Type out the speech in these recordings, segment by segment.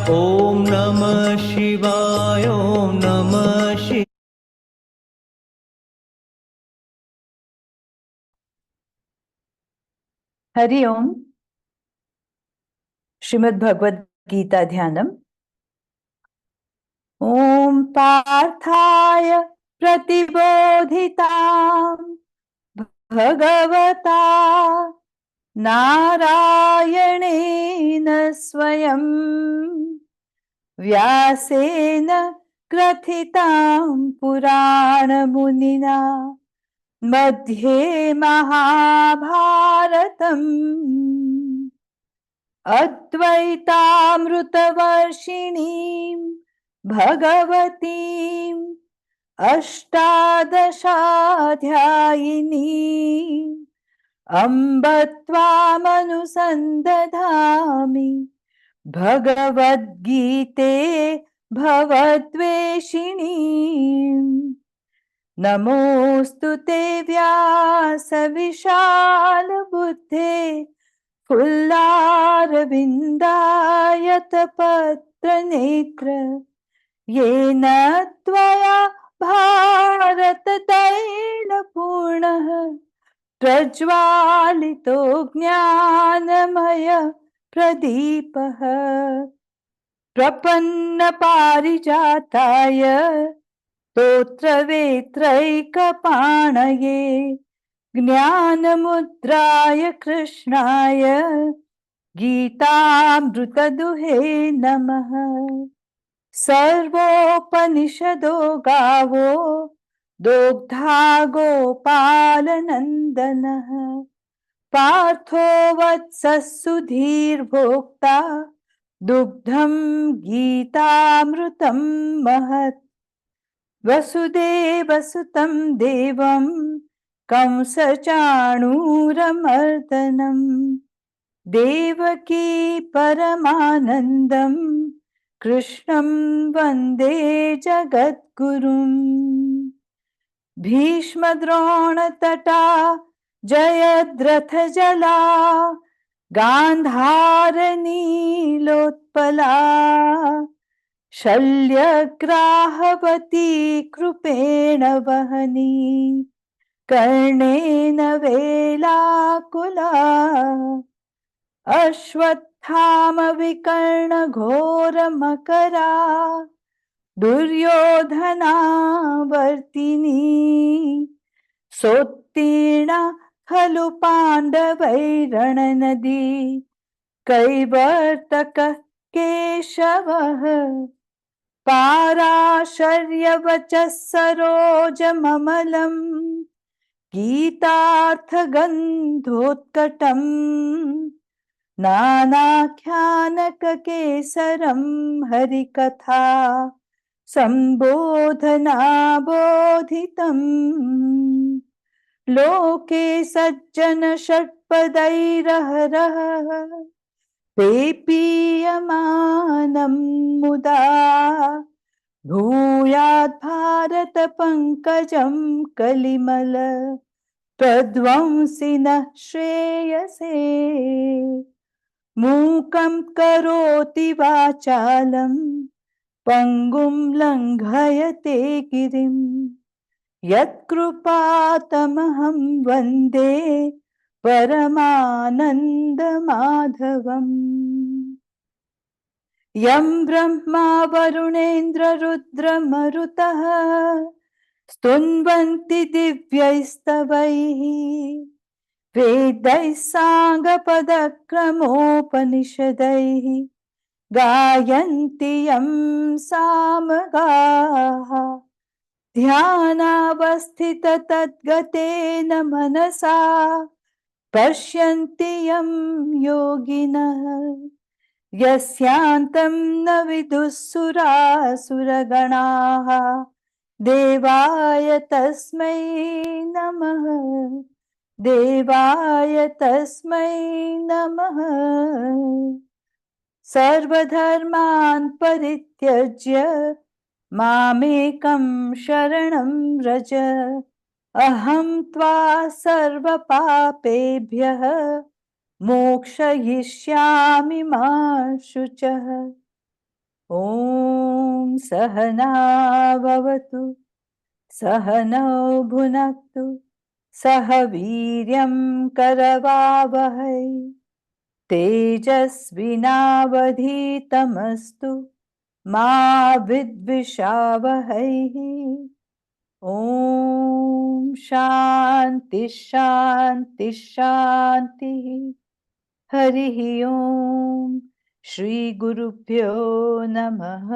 ॐ नमः शिवाय। ॐ नमः शिवाय। हरि ओम। श्रीमद् भगवद गीता ध्यानम। ओम पार्थाय प्रतिबोधितां भगवता नारायणेन स्वयं व्यासेन ग्रथितां पुराणमुनिना मध्ये महाभारतम् अद्वैतामृतवर्षिणीं भगवतीम् अष्टादशाध्यायिनीम् अम्ब त्वामनुसन्दधामि भगवद्गीते भवद्वेषिणीम्। नमोऽस्तु ते व्यासविशालबुद्धे फुल्लारविन्दायतपत्रनेत्र येन त्वया भारततैलपूर्णः प्रज्वालितो ज्ञानमय प्रदीपः प्रपन्नपारिजाताय स्तोत्रवेत्रैकपाणये ज्ञानमुद्राय कृष्णाय गीतामृतदुहे नमः। सर्वोपनिषदो गावो दोग्धा गोपालनन्दनः पार्थो वत्सः सुधीर्भोक्ता दुग्धं गीतामृतं महत्। वसुदेवसुतं देवं कंसचाणूरमर्दनं देवकी परमानन्दं कृष्णं वन्दे जगद्गुरुम्। भीष्मद्रोणतटा जयद्रथजला गान्धारनीलोत्पला शल्यग्राहवती कृपेण वहनी कर्णेन वेलाकुला अश्वत्थामविकर्णघोरमकरा दुर्योधनावर्तिनी सोत्तीर्णा खलु पाण्डवैरणनदी कैवर्तकः केशवः पाराशर्यवचः सरोजममलम् गीतार्थगन्धोत्कटम् नानाख्यानककेसरं हरिकथा सम्बोधनाबोधितम् लोके सज्जन षट्पदैरहरः पेपीयमानं मुदा भूयात् भारत पंकजं कलिमल प्रध्वंसिनः श्रेयसे। मूकं करोति वाचालं पंगुं लंघयते गिरिं यत्कृपातमहं वन्दे परमानन्दमाधवम्। यं ब्रह्मा वरुणेन्द्ररुद्रमरुतः स्तुन्वन्ति दिव्यैस्तवैः वेदैः साङ्गपदक्रमोपनिषदैः गायन्ति यं सामगाः ध्यानावस्थिततद्गतेन मनसा पश्यन्ति यं योगिनः यस्यान्तं न विदुः सुरासुरगणाः देवाय तस्मै नमः देवाय तस्मै नमः। सर्वधर्मान् परित्यज्य मामेकं शरणं व्रज अहं त्वा सर्वपापेभ्यः मोक्षयिष्यामि मा शुचः। ॐ सहना भवतु सहनौ भुनक्तु सह वीर्यं करवावहै तेजस्विनावधीतमस्तु मा विद्विषावहैः ॐ शान्ति शान्ति शान्तिः हरिः ॐ श्रीगुरुभ्यो नमः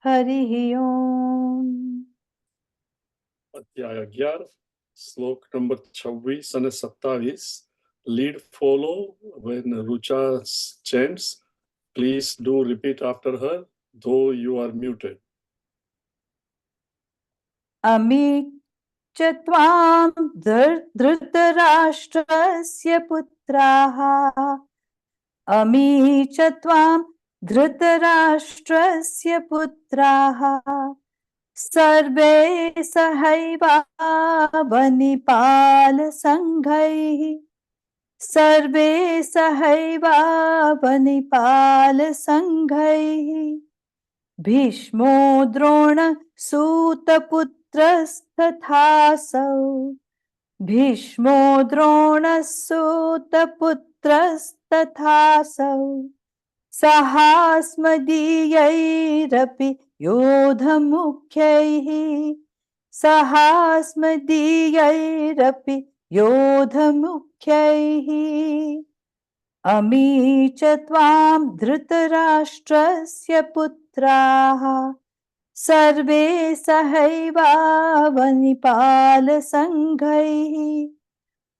हरिः ॐ અધ્યાય 11 શ્લોક નંબર 26 અને 27 lead follow when Rucha chants. Please do repeat after her, though you are muted. अमी च त्वां धृतराष्ट्रस्य पुत्राः अमी च त्वां धृतराष्ट्रस्य पुत्राः सर्वे सहैवावनिपालसङ्घैः सर्वे सहैवावनिपालसङ्घैः भीष्मो द्रोणसूतपुत्रस्तथासौ भीष्मो द्रोणसूतपुत्रस्तथासौ सहास्मदीयैरपि योधमुख्यैः सहास्मदीयैरपि योधमुख्यैः अमी च त्वां धृतराष्ट्रस्य पुत्राः सर्वे सहैवावनिपालसङ्घैः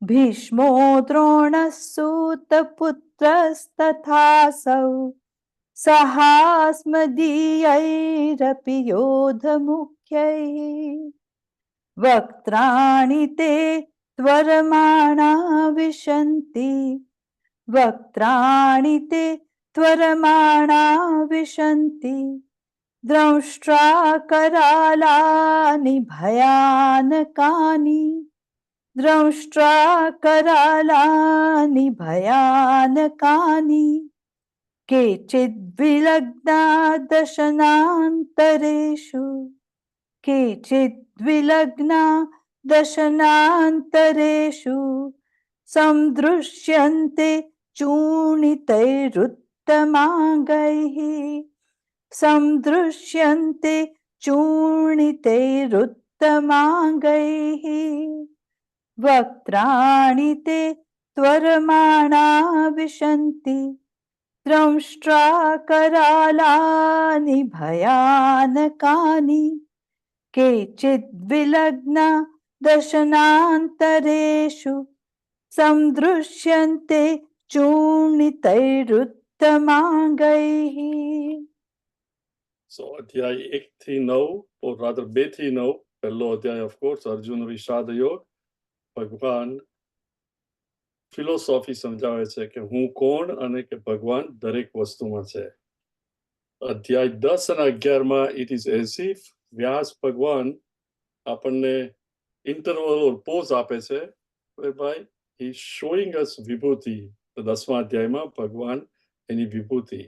भीष्मो द्रोणसूतपुत्रस्तथासौ सहास्मदीयैरपि योधमुख्यैः वक्त्राणि ते त्वरमाणा विशन्ति वक्त्राणि ते त्वरमाणा विशन्ति द्रंष्ट्राकरालानि भयानकानि द्रंष्ट्राकरालानि भयानकानि केचिद्विलग्ना दशनान्तरेषु केचिद्विलग्ना दशनान्तरेषु संदृश्यन्ते चूर्णितैरुत्तमाङ्गैः संदृश्यन्ते चूर्णितैरुत्तमाङ्गैः वक्त्राणि ते त्वरमाणा विशन्ति द्रंष्ट्राकरालानि भयानकानि केचिद्विलग्ना दशनान्तरेषु संदृश्यन्ते चूर्णितैरुत्तमाङ्गैः. So અધ્યાય 1 થી 9 or rather 2 થી 9 પહેલો અધ્યાય of course અર્જુન વિષાદ યોગ ભગવાન ફિલોસોફી સમજાવે છે કે હું કોણ અને કે ભગવાન દરેક વસ્તુમાં છે. અધ્યાય 10 અને 11 માં it is as if વ્યાસ ભગવાન આપણને ઇન્ટરવલ or પોઝ આપે છે whereby he is showing us વિભૂતિ. તો 10મા અધ્યાયમાં ભગવાન એની વિભૂતિ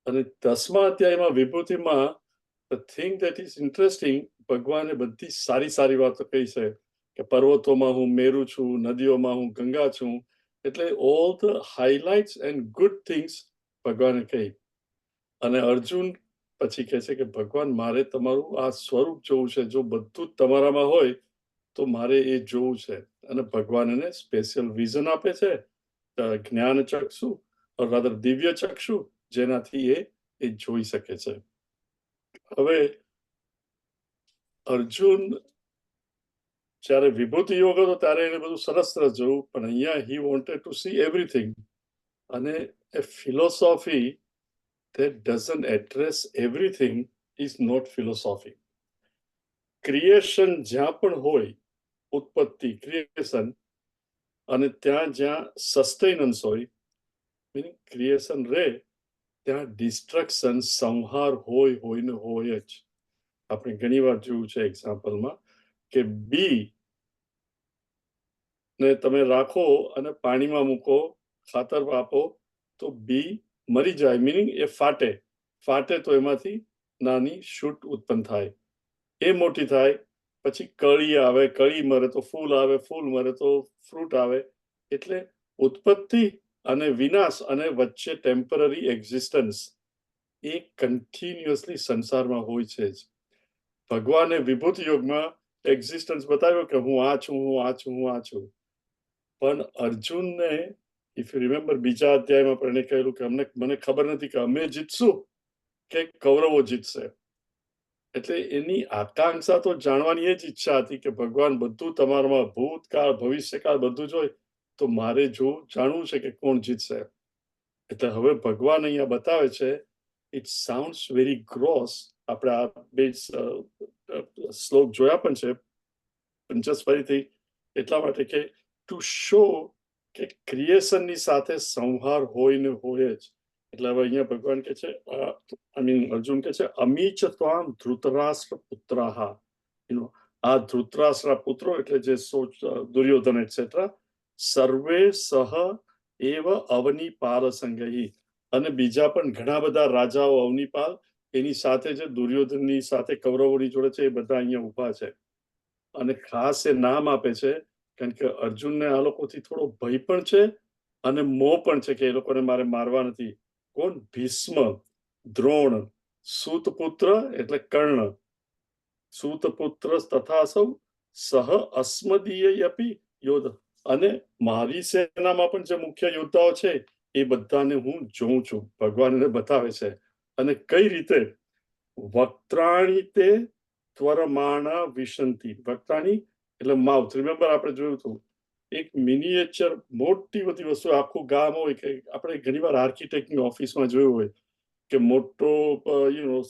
અને 10મા અધ્યાયમાં વિભૂતિમાં the thing that is interesting ભગવાને બધી સારી સારી વાતો કહી છે કે પર્વતોમાં હું મેરુ છું નદીઓમાં હું ગંગા છું એટલે all the highlights and good things ભગવાને કહી અને અર્જુન પછી કહે છે કે ભગવાન મારે તમારું આ સ્વરૂપ જોવું છે જો બધું તમારામાં હોય તો મારે એ જોવું છે અને ભગવાન એને સ્પેશિયલ વિઝન આપે છે જ્ઞાન ચક્ષુ or rather દિવ્ય ચક્ષુ જેનાથી એ જોઈ શકે છે. હવે અર્જુન જ્યારે વિભૂતિ યોગ હતો ત્યારે એને બધું સરસ જોયું પણ અહીંયા he wanted to see everything અને a philosophy that doesn't address everything is not philosophy. Creation જ્યાં પણ હોય ઉત્પત્તિ ક્રિએશન અને ત્યાં જ્યાં સસ્ટેનન્સ હોય મીનિંગ ક્રિએશન રહે ત્યાં ડિસ્ટ્રક્શન સંહાર હોય ને હોય જ. આપણે ઘણી વાર જોયું છે એક્ઝામ્પલમાં કે બી ને તમે રાખો અને પાણીમાં મૂકો ખાતર આપો તો બી મરી જાય મીનિંગ એ ફાટે ફાટે તો એમાંથી નાની શૂટ ઉત્પન્ન થાય, એ મોટી થાય, પછી કળી આવે, કળી મરે તો ફૂલ આવે, ફૂલ મરે તો ફ્રૂટ આવે. એટલે ઉત્પત્તિ અને વિનાશ અને વચ્ચે ટેમ્પરરી એક્ઝિસ્ટન્સ એ કન્ટિન્યુઅસલી સંસારમાં હોય છે જ. ભગવાને વિભૂતિ યોગમાં એક્ઝિસ્ટન્સ બતાવ્યો કે હું આ છું, હું આ છું, હું આ છું. પણ અર્જુનને ઇફ યુ રિમેમ્બર બીજા અધ્યાયમાં પણ એને કહેલું કે મને ખબર નથી કે અમે જીતશું કે કૌરવો જીતશે. એટલે એની આકાંક્ષા તો જાણવાની એ જ ઈચ્છા હતી કે ભગવાન બધું તમારામાં ભૂતકાળ ભવિષ્યકાળ બધું જ હોય, તો મારે જાણવું છે કે કોણ જીતશે. એટલે હવે ભગવાન અહીંયા બતાવે છે, ઇટ સાઉન્ડ્સ વેરી ગ્રોસ. આપણે આ બે શ્લોક જોયા પણ છે, પણ જસ્ટ ફરીથી એટલા માટે કે ટુ શો કે ક્રિએશનની સાથે સંહાર હોય ને હોય જ. એટલે હવે અહીંયા ભગવાન કે છે, અર્જુન કે છે, અમીચ ત્વામ ધૃતરાષ્ટ્ર પુત્રાહા. આ ધૃતરાષ્ટ્ર પુત્રો એટલે જે દુર્યોધન એટસેટ્રા સર્વે સહ એવ અવનિપાલ સંગહી. અને બીજા પણ ઘણા બધા રાજાઓ અવનિપાલ એની સાથે જે દુર્યોધનની સાથે કૌરવોની જોડે છે એ બધા અહીંયા ઊભા છે. અને ખાસ એ નામ આપે છે કારણ કે અર્જુનને આ લોકોથી થોડો ભય પણ છે અને મોહ પણ છે કે એ લોકોને મારે મારવા નથી. કોણ? ભીષ્મ, દ્રોણ, સૂતપુત્ર એટલે કર્ણ, સૂતપુત્ર તથા સૌ સહ અસ્મદીય અપી યોદ્ધ. અને મારી સેનામાં પણ જે મુખ્ય યોદ્ધાઓ છે એ બધાને હું જોઉં છું. ભગવાન એને બતાવે છે. અને કઈ રીતે? વક્ત્રાણી તે ત્વરમાણા વિશંતિ. વક્ત્રાણી એટલે માઉથ. રિમેમ્બર આપણે જોયું હતું એક મિનિએચર મોટી બધી વસ્તુ, આખું ગામ હોય કે આપણે ઘણીવાર આર્કિટેક્ટની ઓફિસમાં જોયું હોય કે મોટો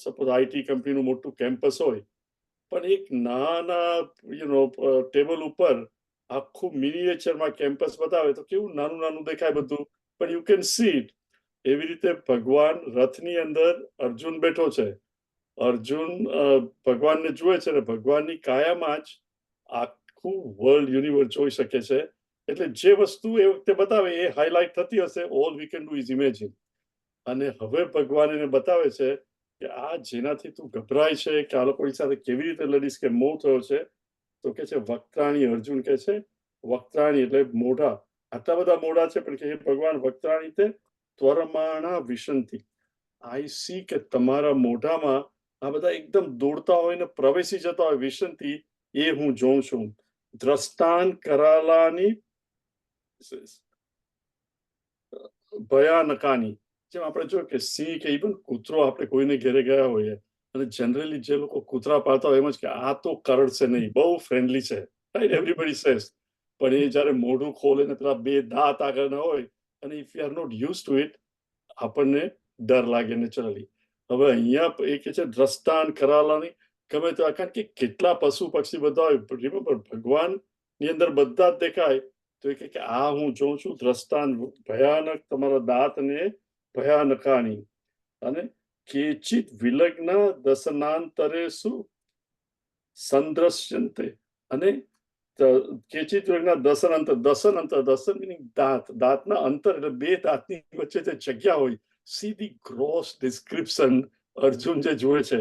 સપોઝ આઈટી કંપનીનું મોટું કેમ્પસ હોય, પણ એક નાના ટેબલ ઉપર આખું મિનિએચરમાં કેમ્પસ બતાવે તો કેવું નાનું નાનું દેખાય બધું, પણ યુ કેન સી ઇટ. એવી રીતે ભગવાન રથની અંદર અર્જુન બેઠો છે. અર્જુન ભગવાનને જુએ છે ને ભગવાનની કાયામાં જ આખું વર્લ્ડ યુનિવર્સ જોઈ શકે છે. એટલે જે વસ્તુ એ વખતે બતાવે એ હાઇલાઇટ થતી હશે. All we can do is imagine. અને હવે ભગવાન એને બતાવે છે કે આ જેનાથી તું ગભરાય છે કે આ લોકોની સાથે કેવી રીતે લડીશ કે મોહ થયો છે, તો કે છે વક્ત્રાણી. અર્જુન કે છે વક્ત્રાણી એટલે મોઢા. આટલા બધા મોઢા છે પણ કે ભગવાન વક્ત્રાણી તે ત્વરમાણા વિશંતિ. આઈ સી કે તમારા મોઢામાં આ બધા એકદમ દોડતા હોય ને પ્રવેશી જતા હોય વિશંતિ, એ હું જોઉં છું. દ્રષ્ટાન કરાલાની ભયાનકાની. જેમ આપણે જોયું કે સિંહ કે ઇવન કૂતરો આપણે કોઈને ઘેરે ગયા હોઈએ અને જનરલી જે લોકો કૂતરા પાળતા હોય એમ જ કે આ તો કરડશે નહીં, બહુ ફ્રેન્ડલી છે, રાઈટ? Everybody says. પણ એ જ્યારે મોઢું ખોલે ને પેલા બે દાંત આગળ ન હોય અને if you are not use to it, આપણને ડર લાગે નેચરલી. હવે અહીંયા એ કે છે દ્રષ્ટાન કરાલાની. ગમે તો કારણ કે કેટલા પશુ પક્ષી બધા હોય, રિમેમ્બર ભગવાનની અંદર બધા જ દેખાય. તો એ કે આ હું જોઉં છું દ્રષ્ટાન ભયાનક, તમારા દાંતને ભયાનકાની. અને કેચિત વિલગ્ન દશનાંતરેષુ સંદ્રશ્યંતે. અને કેચિત વિલગ્ન દશન મીનિંગ દાંત. દાંતના અંતર એટલે બે દાંતની વચ્ચે જે જગ્યા હોય, C the gross description Arjun જે જોવે છે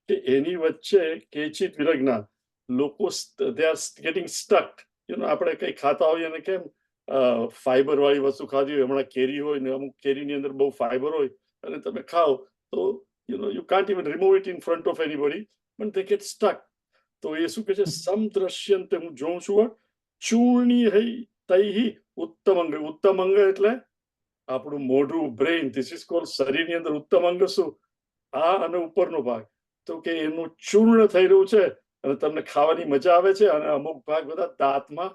કે એની વચ્ચે કેચિત વિલગ્ન. લોકો દે આર ગેટિંગ સ્ટક. આપણે કઈ ખાતા હોઈએ અને કેમ ફાઈબર વાળી વસ્તુ ખાધી હોય, હમણાં કેરી હોય ને અમુક કેરીની અંદર બહુ ફાઈબર હોય અને તમે ખાઓ તો you can't even remove it in front of anybody, પણ દે ગેટ સ્ટક. તો એ શું કે છે? સમદ્રશ્યંતે, હું જોઉં છું. ચૂર્ણી હૈ તૈહી ઉત્તમ અંગ. ઉત્તમ અંગ એટલે આપણું મોઢું, બ્રેઇન. ધીસ ઇઝ કોલ્ડ શરીરની અંદર ઉત્તમ અંગ શું? આ અને ઉપરનો ભાગ. તો કે એનું ચૂર્ણ થઈ રહ્યું છે અને તમને ખાવાની મજા આવે છે અને અમુક ભાગ બધા દાંતમાં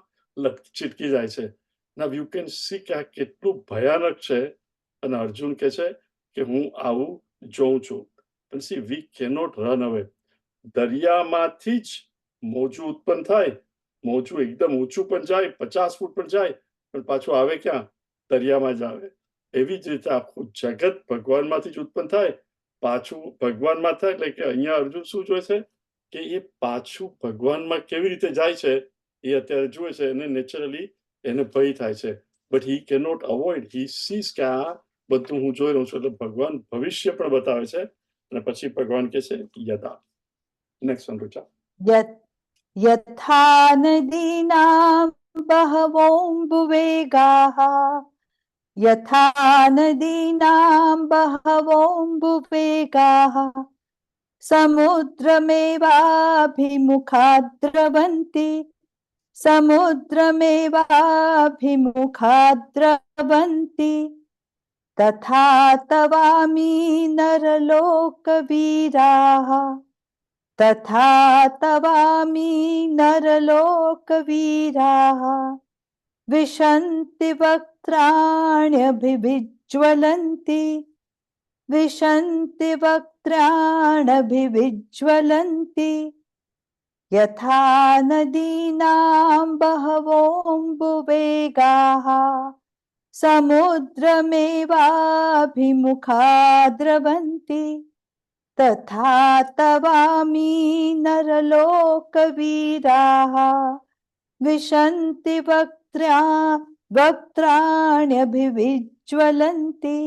ચીટકી જાય છે. Now you can see કે આ કેટલું ભયાનક છે. અને અર્જુન કે છે કે હું આવું જોઉં છું. પણ સી વી કેનોટ રન અવે. દરિયામાંથી જ મોજું ઉત્પન્ન થાય. મોજું એકદમ ઊંચું પણ જાય, 50 ફૂટ પણ જાય, પણ પાછું આવે ક્યાં? દરિયામાં જ આવે. એવી જ રીતે આખું જગત ભગવાનમાંથી જ ઉત્પન્ન થાય, પાછું ભગવાનમાં થાય. એટલે કે અહીંયા અર્જુન શું જોવે છે કે એ પાછું ભગવાનમાં કેવી રીતે જાય છે એ અત્યારે જુએ છે. અને નેચરલી એને ભય થાય છે. But he cannot avoid. He sees કે આ બધું હું જોઈ રહ્યો છું. એટલે ભગવાન ભવિષ્ય પણ બતાવે છે અને પછી ભગવાન કહે છે યદા. Next one Rucha. यत् यथा नदीनां बहवोऽम्बुवेगाः यथा नदीनां बहवोऽम्बुवेगाः समुद्रमेवाभिमुखा द्रवन्ति समुद्रमेवाभिमुखा द्रवन्ति तथा तवामि नरलोकवीराः तथा तवामि नरलोकवीराः विशन्ति वक्त्राण्यभिविज्वलन्ति विशन्ति वक्त्राण्यभिविज्वलन्ति यथा नदीनां बहवोऽम्बुवेगाः समुद्रमेवाभिमुखा द्रवन्ति तथा तवामि नरलोकवीराः विशन्ति वक्त्राण्यभिविज्वलन्ति.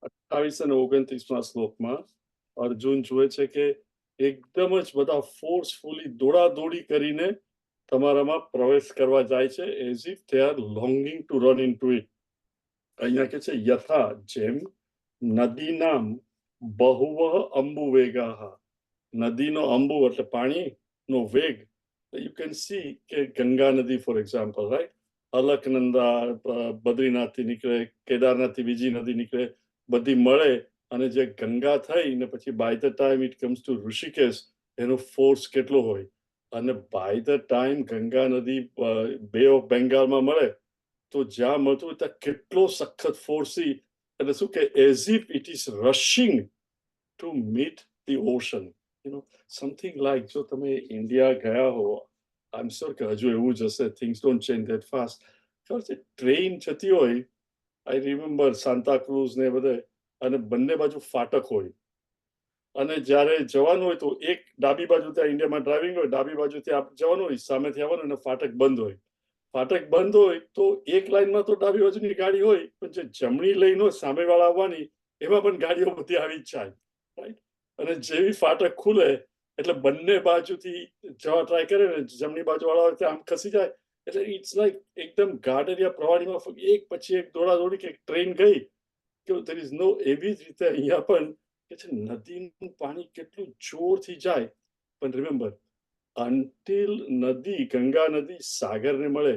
28 અને 29 શ્લોકમાં અર્જુન જુએ છે કે એકદમ જ બધા ફોર્સફુલી દોડાદોડી કરીને તમારામાં પ્રવેશ કરવા જાય છે, as if they are longing two run into it. અહીંયા કે છે યથા, જેમ નદીનામ બહુવ અંબુવેગાહ. નદીનો અંબુ એટલે પાણીનો વેગ. યુ કેન સી કે ગંગા નદી ફોર એક્ઝામ્પલ, રાઈટ, અલકનંદા બદ્રીનાથથી નીકળે, કેદારનાથથી બીજી નદી નીકળે, બધી મળે અને જે ગંગા થઈ ને પછી by the time it comes to Rishikesh, એનો ફોર્સ કેટલો હોય. અને બાય ધ ટાઈમ ગંગા નદી બે ઓફ બેંગાલમાં મળે તો જ્યાં મળતું હોય ત્યાં કેટલો સખત ફોર્સી, એટલે શું કે as if it is રશિંગ to meet the ocean. Something like, જો તમે ઇન્ડિયા ગયા હો, આઈ એમ શ્યોર કે હજુ એવું જ હશે, things don't change that fast. ખબર છે, ટ્રેન જતી હોય, આઈ રિમેમ્બર સાન્તાક્રુઝ ને બધે, અને બંને બાજુ ફાટક હોય, અને જ્યારે જવાનું હોય તો એક ડાબી બાજુ ત્યાં ઇન્ડિયામાં ડ્રાઇવિંગ હોય, ડાબી બાજુથી જવાનું હોય, સામેથી આવવાનું અને ફાટક બંધ હોય. ફાટક બંધ હોય તો એક લાઈનમાં તો ડાબી બાજુની ગાડી હોય, પણ જે જમણી લઈને હોય સામેવાળા આવવાની, એમાં પણ ગાડીઓ બધી આવી જ જાય, રાઈટ. અને જેવી ફાટક ખુલે એટલે બંને બાજુથી જવા ટ્રાય કરે ને જમણી બાજુ વાળા હોય આમ ખસી જાય. એટલે ઇટ્સ લાઈક એકદમ ગાડરિયા પ્રવાહીમાં એક પછી એક દોડાદોડી કે ટ્રેન ગઈ કે દેર ઇઝ નો. એવી જ રીતે અહીંયા પણ કે છે નદીનું પાણી કેટલું જોરથી જાય, પણ રિમેમ્બર અન્ટિલ નદી, ગંગા નદી સાગરને મળે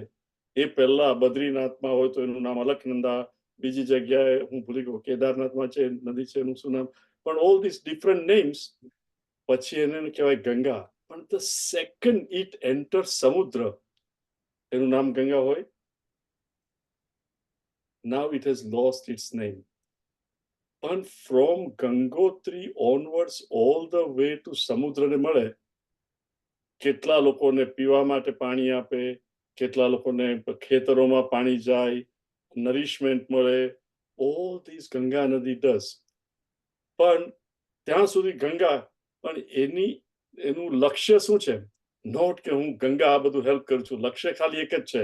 એ પહેલા બદ્રીનાથમાં હોય તો એનું નામ અલકનંદા, બીજી જગ્યાએ હું ભૂલી ગયો કેદારનાથમાં છે નદી છે, એનું શું નામ, પણ ઓલ ધીસ ડિફરન્ટ નેમ્સ. પછી એને કહેવાય ગંગા. પણ ધ સેકન્ડ ઇટ એન્ટર સમુદ્ર, એનું નામ ગંગા હોય, now it has lost its name. પણ from Gangotri onwards all the way to સમુદ્રને મળે. કેટલા લોકોને પીવા માટે પાણી આપે, કેટલા લોકોને ખેતરોમાં પાણી જાય, નરિશમેન્ટ મળે, ઓલ ધીસ ગંગા નદી ડઝ. પણ ત્યાં સુધી ગંગા, પણ એનું લક્ષ્ય શું છે? નોટ કે હું ગંગા આ બધું હેલ્પ કરું છું, લક્ષ્ય ખાલી એક જ છે,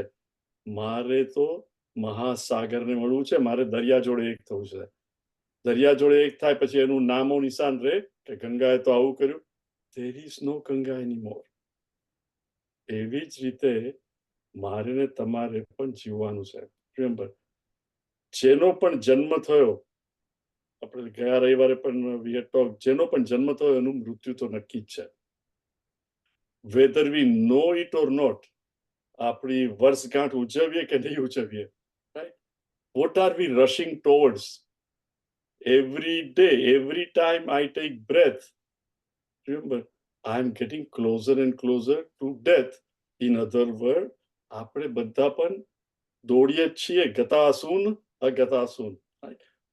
મારે તો મહાસાગરને મળવું છે, મારે દરિયા જોડે એક થવું છે. દરિયા જોડે એક થાય પછી એનું નામો નિશાન રહે કે ગંગાએ તો આવું કર્યું. there is no Ganga anymore. એવી જ રીતે મારે ને તમારે પણ જીવવાનું છે. રિમેમ્બર, જેનો પણ જન્મ થયો, આપણે ગયા રવિવારે પણ વી હેડ ટોક, જેનો પણ જન્મ થયો એનું મૃત્યુ તો નક્કી જ છે. Whether we know it or not, આપણી વર્ષગાંઠ ઉજવીએ કે નહીં ઉજવીએ, right, what are we rushing towards? every day, every time I take breath, remember, I am getting closer and closer to death. In other words, આપણે બધા પણ દોડીએ છીએ, ગતાસુન અગતાસુન,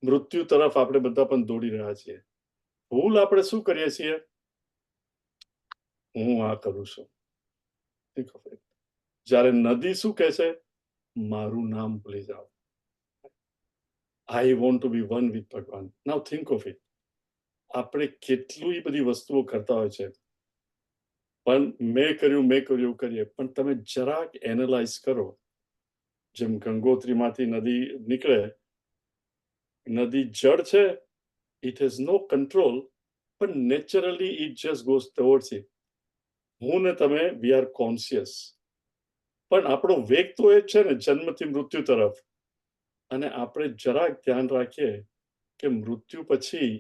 મૃત્યુ તરફ આપણે બધા પણ દોડી રહ્યા છીએ. ભૂલ આપણે શું કરીએ છીએ? હું આ કરું છું. જ્યારે નદી શું કહે છે? મારું નામ ભૂલી જાઓ. I want to be one with ભગવાન. Now think of it. આપણે કેટલી બધી વસ્તુઓ કરતા હોય છે, પણ મેં કર્યું કરીએ, પણ તમે જરાક એનાલાઇઝ કરો. જેમ ગંગોત્રીમાંથી નદી નીકળે, નદી જળ છે It has no control, but naturally it just goes towards it. હું ને તમે we are conscious. પણ આપણો વેગ તો એ જ છે ને, જન્મથી મૃત્યુ તરફ. અને આપણે જરાક ધ્યાન રાખીએ કે મૃત્યુ પછી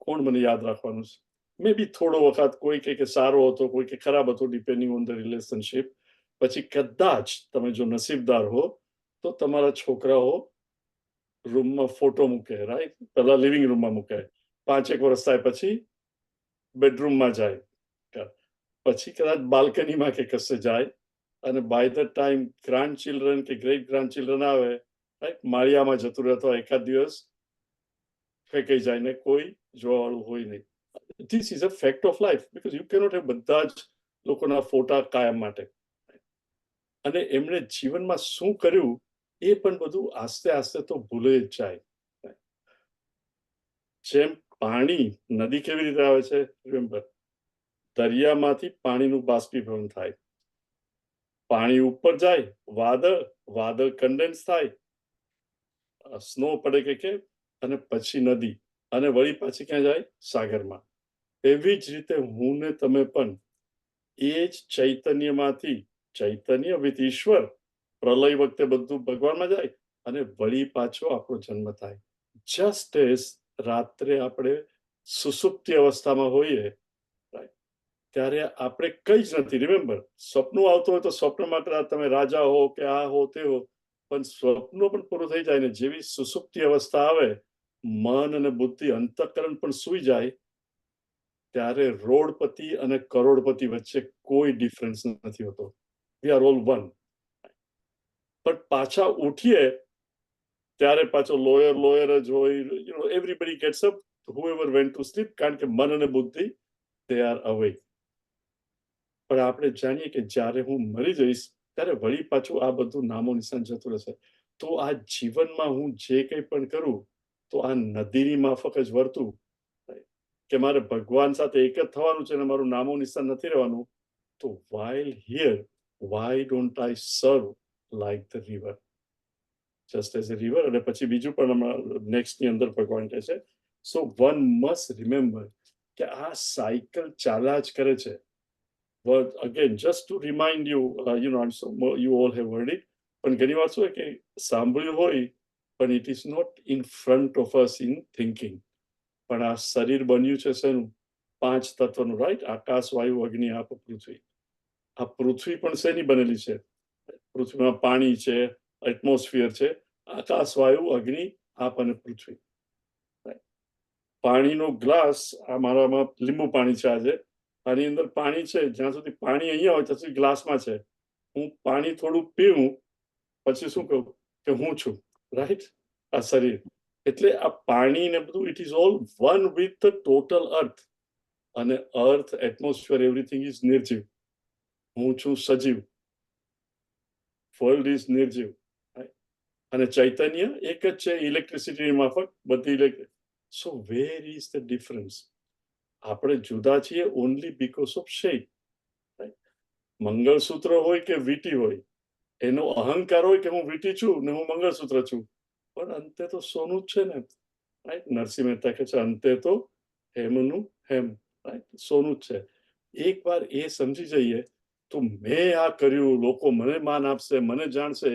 કોણ મને યાદ રાખવાનું છે. મે બી થોડો વખત કોઈ કહે કે સારો હતો, કોઈ કે ખરાબ હતો, ડિપેન્ડિંગ ઓન ધ રિલેશનશિપ. પછી કદાચ તમે જો નસીબદાર હો તો તમારા છોકરાઓ રૂમમાં ફોટો મૂકે, રાઈટ, પહેલા લિવિંગ રૂમમાં મૂકે, 5-1 વર્ષ થાય પછી બેડરૂમમાં જાય, પછી કદાચ બાલ્કનીમાં કે કશે જાય, અને by the time grand children કે ગ્રેટ ગ્રાન્ડ ચિલ્ડ્રન આવે, રાઈટ, માળિયામાં જતું રહેતો એકાદ દિવસ ફેંકાઈ જાય ને કોઈ જોવાવાળું હોય નહીં. This is a fact of life, because you cannot have બધા જ લોકોના ફોટા કાયમ માટે. અને એમણે જીવનમાં શું કર્યું એ પણ બધું આસ્તે આસ્તે તો ભૂલે જ જાય. જેમ પાણી નદી કેવી રીતે આવે છે, રિમેમ્બર, દરિયામાંથી પાણીનું બાષ્પીભવન થાય, પાણી ઉપર જાય, વાદળ કન્ડેન્સ થાય, સ્નો પડે કે અને પછી નદી, અને વળી પાછી ક્યાં જાય, સાગરમાં. એવી જ રીતે હું ને તમે પણ એ જ ચૈતન્યમાંથી, ચૈતન્ય વિથ ઈશ્વર, પ્રલય વખતે બધું ભગવાનમાં જાય અને વળી પાછો આપણો જન્મ થાય. જસ્ટ એઝ રાત્રે આપણે સુસુપ્તિ અવસ્થામાં હોઈએ ત્યારે આપણે કઈ જ નથી, રિમેમ્બર, સ્વપ્નો આવતો હોય તો સ્વપ્નમાં કદાચ તમે રાજા હો કે આ હો તે હો, પણ સ્વપ્નો પણ પૂરું થઈ જાય ને જેવી સુસુપ્તિ અવસ્થા આવે, મન અને બુદ્ધિ અંતઃકરણ પણ સૂઈ જાય, ત્યારે રોડપતિ અને કરોડપતિ વચ્ચે કોઈ ડિફરન્સ નથી હોતો. We are all one. પણ પાછા ઉઠીએ ત્યારે પાછો લોયર જ હોય, everybody gets up, whoever went to sleep, કારણ કે મન અને બુદ્ધિ they are awake. પણ આપણે જાણીએ કે જ્યારે હું મરી જઈશ ત્યારે વળી પાછું આ બધું નામો નિશાન જતું રહેશે. તો આ જીવનમાં હું જે કંઈ પણ કરું તો આ નદીની માફક જ વર્તું, કે મારે ભગવાન સાથે એક જ થવાનું છે અને મારું નામો નિશાન નથી રહેવાનું. તો while here, why don't I serve like the river? Just as a river. અને પછી બીજું પણ નેક્સ્ટની અંદર ભગવાન કહે છે, સો વન મસ્ટ રિમેમ્બર કે આ સાયકલ ચાલ્યા જ કરે છે. But again, just to remind you, I'm so you all have heard it, પણ ઘણી વાર શું હોય કે સાંભળ્યું હોય પણ it is not in front of us in thinking. પણ આ શરીર બન્યું છે શેનું? 5 તત્વનું, રાઈટ? આકાશ, વાયુ, અગ્નિ, આપ, પૃથ્વી. આ પૃથ્વી પણ શેની બનેલી છે? પૃથ્વીમાં પાણી છે, એટમોસ્ફિયર છે, આકાશ, વાયુ, અગ્નિ, આપ અને પૃથ્વી. પાણીનો ગ્લાસ, આ મારામાં લીંબુ પાણી છે આજે, આની અંદર પાણી છે, જ્યાં સુધી પાણી અહીંયા હોય ત્યાં સુધી ગ્લાસમાં છે. હું પાણી થોડું પીવું પછી શું કહું કે હું છું, રાઈટ? આ શરીર. એટલે આ પાણી ને બધું it is all one with the total earth. અને અર્થ, એટમોસ્ફિયર, એવરીથિંગ ઇઝ નિર્જીવ. હું છું સજીવ, વર્લ્ડ ઇઝ નિર્જીવ. અને ચૈતન્ય એક જ છે, ઇલેક્ટ્રિસિટીની માફક બધી સો વેર ઇઝ ધ ડિફરન્સ? આપણે જુદા છીએ ઓનલી બીકોઝ ઓફ શેપ. મંગળસૂત્ર હોય કે વીટી હોય, એનો અહંકાર હોય કે હું વીટી છું ને હું મંગળસૂત્ર છું, પણ અંતે તો સોનું જ છે ને, રાઈટ? નરસિંહ મહેતા કહે છે અંતે તો હેમનું હેમ, રાઈટ? સોનું જ છે. એકવાર એ સમજી જઈએ તો મેં આ કર્યું, લોકો મને માન આપશે, મને જાણશે,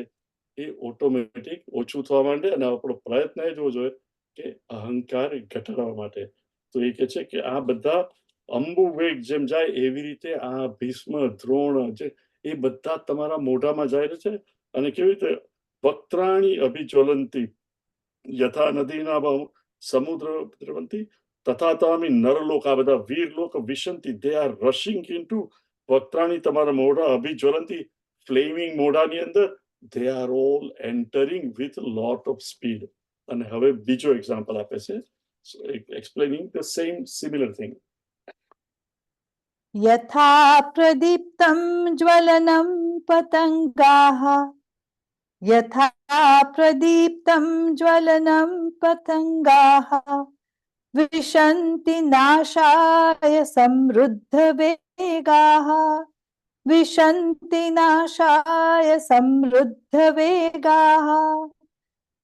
એ ઓટોમેટિક ઓછું થવા માંડે. અને આપણો પ્રયત્ન એ જોવો જોઈએ કે અહંકાર ઘટાડવા માટે. તો એ કહે છે કે આ બધા અંબુ વેગ જેમ જાય એવી રીતે આ ભીષ્મ, દ્રોણ જે એ બધા તમારા મોઢામાં જાય છે. અને કેવી રીતે વક્ત્રાણી અભિજ્વલંતી યથા નદીના સમુદ્ર દ્રવંતી તથા તામી નરલોક, આ બધા વીરલોક વિશંતિ, દે આર રશિંગ ઇનટુ વક્ત્રાણી, તમારા મોઢા અભિજ્વલંતી, ફ્લેમિંગ મોઢાની અંદર, they are all entering with a lot of speed. અને હવે બીજો એક્ઝામ્પલ આપે છે, explaining the same similar thing. यथा प्रदीप्तं ज्वलनं पतंगाः, यथा प्रदीप्तं ज्वलनं पतंगाः विशन्ति नाशाय समृद्धवेगाः, विशन्ति नाशाय समृद्धवेगाः,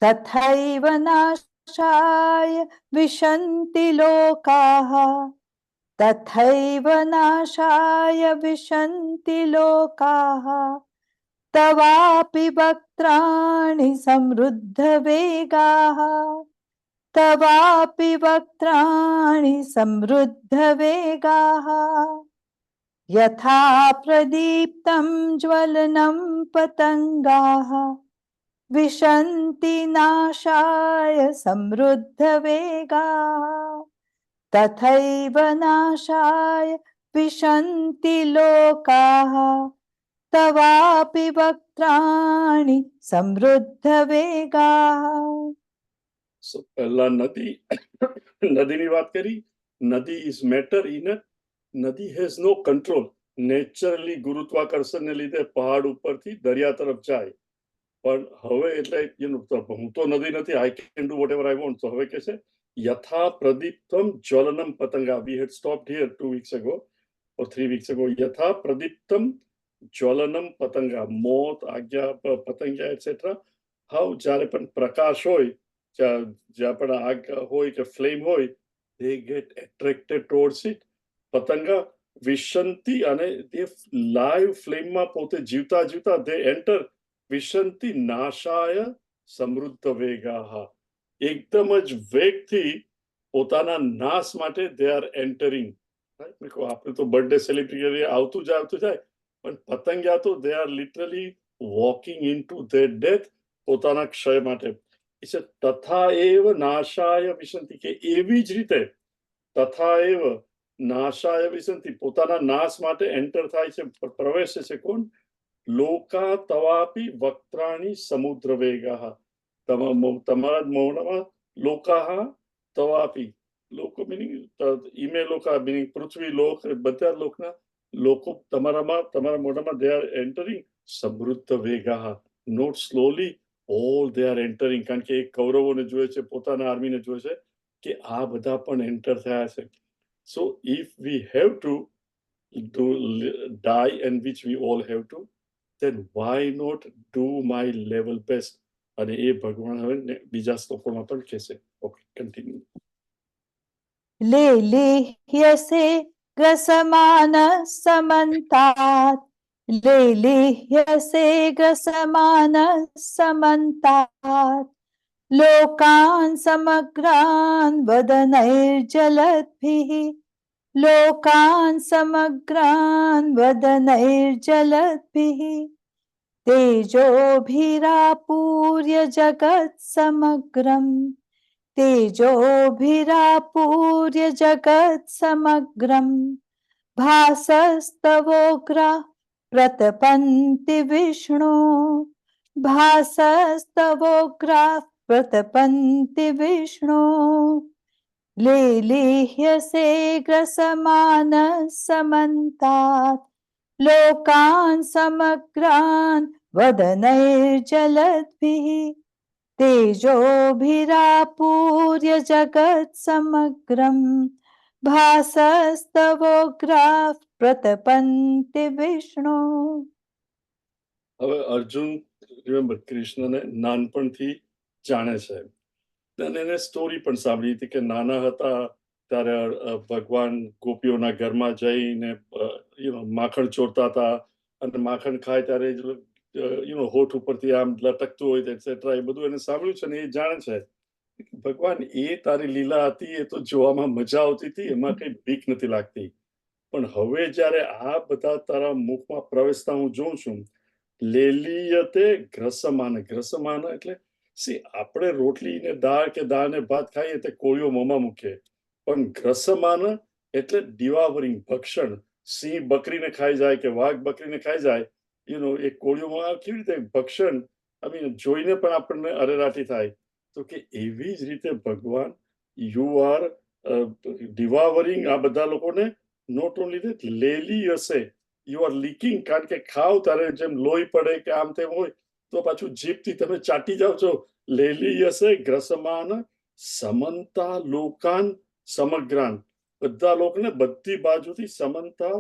तथैव नाश नाशाय विशन्ति लोकाः तथैव नाशाय विशन्ति लोकाः तवापि वक्त्राणि समृद्धवेगाः तवापि वक्त्राणि समृद्धवेगाः यथा प्रदीप्तं ज्वलनं पतङ्गाः विशन्ति नाशाय समृद्धवेगाः तथैव नाशाय विशन्ति लोकाः तवापि वक्त्राणि समृद्धवेगाः. So પહેલા નદીની વાત કરી. નદી ઇઝ મેટર ઇન નદી હેઝ નો કંટ્રોલ. નેચરલી ગુરુત્વાકર્ષણને લીધે પહાડ ઉપરથી દરિયા તરફ જાય. પણ હવે એટલે હું તો નદી નથી, I can do whatever I want. તો હવે કે છે યથા પ્રદીપ્તમ જ્વલનમ પતંગા. We had stopped here 2 weeks ago or 3 weeks ago. યથા પ્રદીપ્તમ જ્વલનમ પતંગા. મોત, આજ્ઞા, પતંગિયા એટસેટ્રા. હાઉ જ્યારે પણ પ્રકાશ હોય, જ્યાં પણ આગ હોય કે ફ્લેમ હોય, they get attracted towards it. પતંગા વિશંતિ અને તે લાઈવ ફ્લેમમાં પોતે જીવતા they enter વિશંતિ નાશાય સમૃદ્ધ વેગાહ. એકદમ જ વેગથી પોતાના નાશ માટે they are entering. આપણે તો બર્થડે સેલિબ્રેટ કરીએ, આવતું જાય, પણ પતંગિયા તો they are literally walking into their death પોતાના ક્ષય માટે. તથા એવ નાશાય વિશંતિ, કે એવી જ રીતે તથા એવ નાશાય વિશંતિ પોતાના નાશ માટે એન્ટર થાય છે, પ્રવેશે છે. કોણ? લોકા તવાપી વક્ત્રાણી સમુદ્ર વેગાહ. તમારા મૌનમાં લોકાહ તવાપી. લોકો મિનિંગ ઈમે લોકા મિનિંગ પૃથ્વી લોક, બધા લોકના લોકો તમારા મોઢામાં they are entering સમૃદ્ધ વેગાહ. Not slowly, all they are entering. કારણ કે એક કૌરવોને જોયે છે, પોતાના આર્મીને જોયે છે કે આ બધા પણ એન્ટર થયા છે. So if we have to die, and which we all have to, then why not do my level best? અને એ ભગવાન હવે બીજા શ્લોકોમાં પણ કહેશે. Okay, continue. लेलिह्यसे ग्रसमानः समन्तात् लेलिह्यसे ग्रसमानः समन्तात् लोकान् समग्रान् वदनैर्जलद्भिः लोकान् समग्रान् वदनैर्जलद्भिः तेजोभिरापूर्य जगत्समग्रम् तेजोभिरापूर्य जगत्समग्रम् भासस्तवोग्राः प्रतपन्ति विष्णो भासस्तवोग्राः प्रतपन्ति विष्णो लेलिह्यसे ग्रसमानः समन्तात् लोकान् समग्रान् वदनैर्जलद्भिः तेजोभिरापूर्य जगत्समग्रम् भासस्तवोग्राः प्रतपन्ति विष्णु. હવે અર્જુન રિમેમ્બર કૃષ્ણને નાનપણથી જાણે છે, અને એને સ્ટોરી પણ સાંભળી હતી કે નાના હતા ત્યારે ભગવાન ગોપીઓના ઘરમાં જઈને માખણ ચોરતા હતા, અને માખણ ખાય ત્યારે હોઠ ઉપરથી આમ લટકતું હોય એટસેટ્રા. એ બધું એને સાંભળ્યું છે, અને એ જાણે છે ભગવાન એ તારી લીલા હતી, એ તો જોવામાં મજા આવતી હતી, એમાં કઈ બીક નથી લાગતી. પણ હવે જ્યારે આ બધા તારા મુખમાં પ્રવેશતા હું જોઉં છું, લેલીયતે ગ્રસમાન. ગ્રસમાન એટલે આપણે રોટલી ને દાળ કે દાળ ને ભાત ખાઈએ તે કોળીઓ મોંમાં મૂકે, પણ ગ્રસમાન એટલે ડિવાવરિંગ, ભક્ષણ. સિંહ બકરીને ખાઈ જાય કે વાઘ બકરીને ખાઈ જાય, એ કોળીઓમાં કેવી રીતે ભક્ષણ, જોઈને પણ આપણને અરેરાટી થાય. તો કે એવી જ રીતે ભગવાન યુ આર ડિવાવરિંગ આ બધા લોકોને. નોટ ઓનલી ધેટ, લેલી હશે, યુ આર લીકિંગ. કારણ કે ખાવ ત્યારે જેમ લોહી પડે કે આમ તેમ હોય તો પાછું જીભથી તમે ચાટી જાવ છો. લેલી હશે ગ્રસમાન સમંતા લોકાન સમગ્રાન. બધા લોકોને બધી બાજુથી સમંતા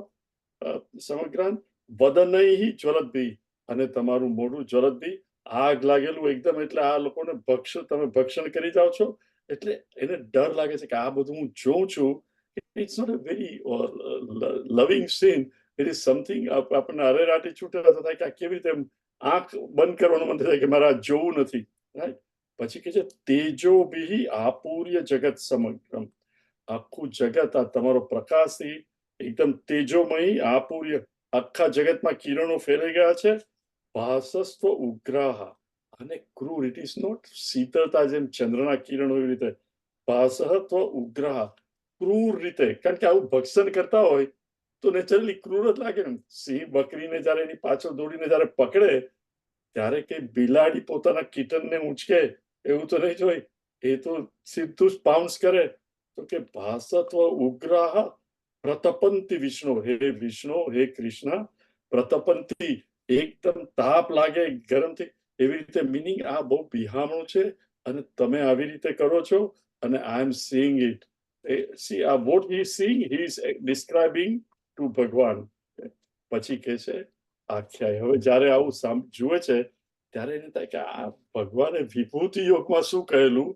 સમગ્રાન વદનૈ જ્વલદ્ભી, અને તમારું મોઢું જ્વલદ્ભી આગ લાગેલું એકદમ. એટલે આ લોકોને તમે ભક્ષણ કરી જાઓ છો, એટલે એને ડર લાગે છે કે આ બધું હું જોઉં છું. ઇટ્સ નોટ અ વેરી લવિંગ સીન. ઇટ ઇઝ સમથિંગ આપણને અરેરાટી છૂટેલા થાય કે આ કેવી રીતે આંખ બંધ કરવાનું મન થાય કે મારે આ જોવું નથી, રાઈટ. પછી કે છે તેજો બિહી આપૂર્ય જગત સમગ્રમ. આખું જગત આ તમારો પ્રકાશથી એકદમ તેજોમય આપૂર્ય આખા જગતમાં કિરણો ફેલાઈ ગયા છે. ભાસસ્વ ઉગ્રાહ અને ક્રૂર. ઇટ ઇઝ નોટ શીતળતા જેમ ચંદ્રના કિરણો એવી રીતે. ભાસહત્વ ઉગ્રાહ ક્રૂર રીતે, કારણ કે આવું ભક્ષણ કરતા હોય તો નેચરલી ક્રૂર જ લાગે ને. સિંહ બકરીને જયારે એની પાછળ દોડીને જયારે પકડે ત્યારે કઈ બિલાડી પોતાના કીટનને ઉંચકે એવું તો નહીં જોઈ. એ તો સીધું જ પાઉન્સ કરે. તો કે ભાસત્વ ઉગ્રાહ પ્રતપંતી વિષ્ણુ. હે વિષ્ણુ, હે કૃષ્ણ, પ્રતપંતી એકદમ તાપ લાગે ગરમથી એવી રીતે. મિનિંગ આ બહુ બિહામણું છે અને તમે આવી રીતે કરો છો અને I am seeing it. See, what he is seeing, he is describing to ભગવાન. પછી કે છે આખ્યાય. હવે જ્યારે આવું જુએ છે ત્યારે એને થાય કે આ ભગવાને વિભૂતિ યોગમાં શું કહેલું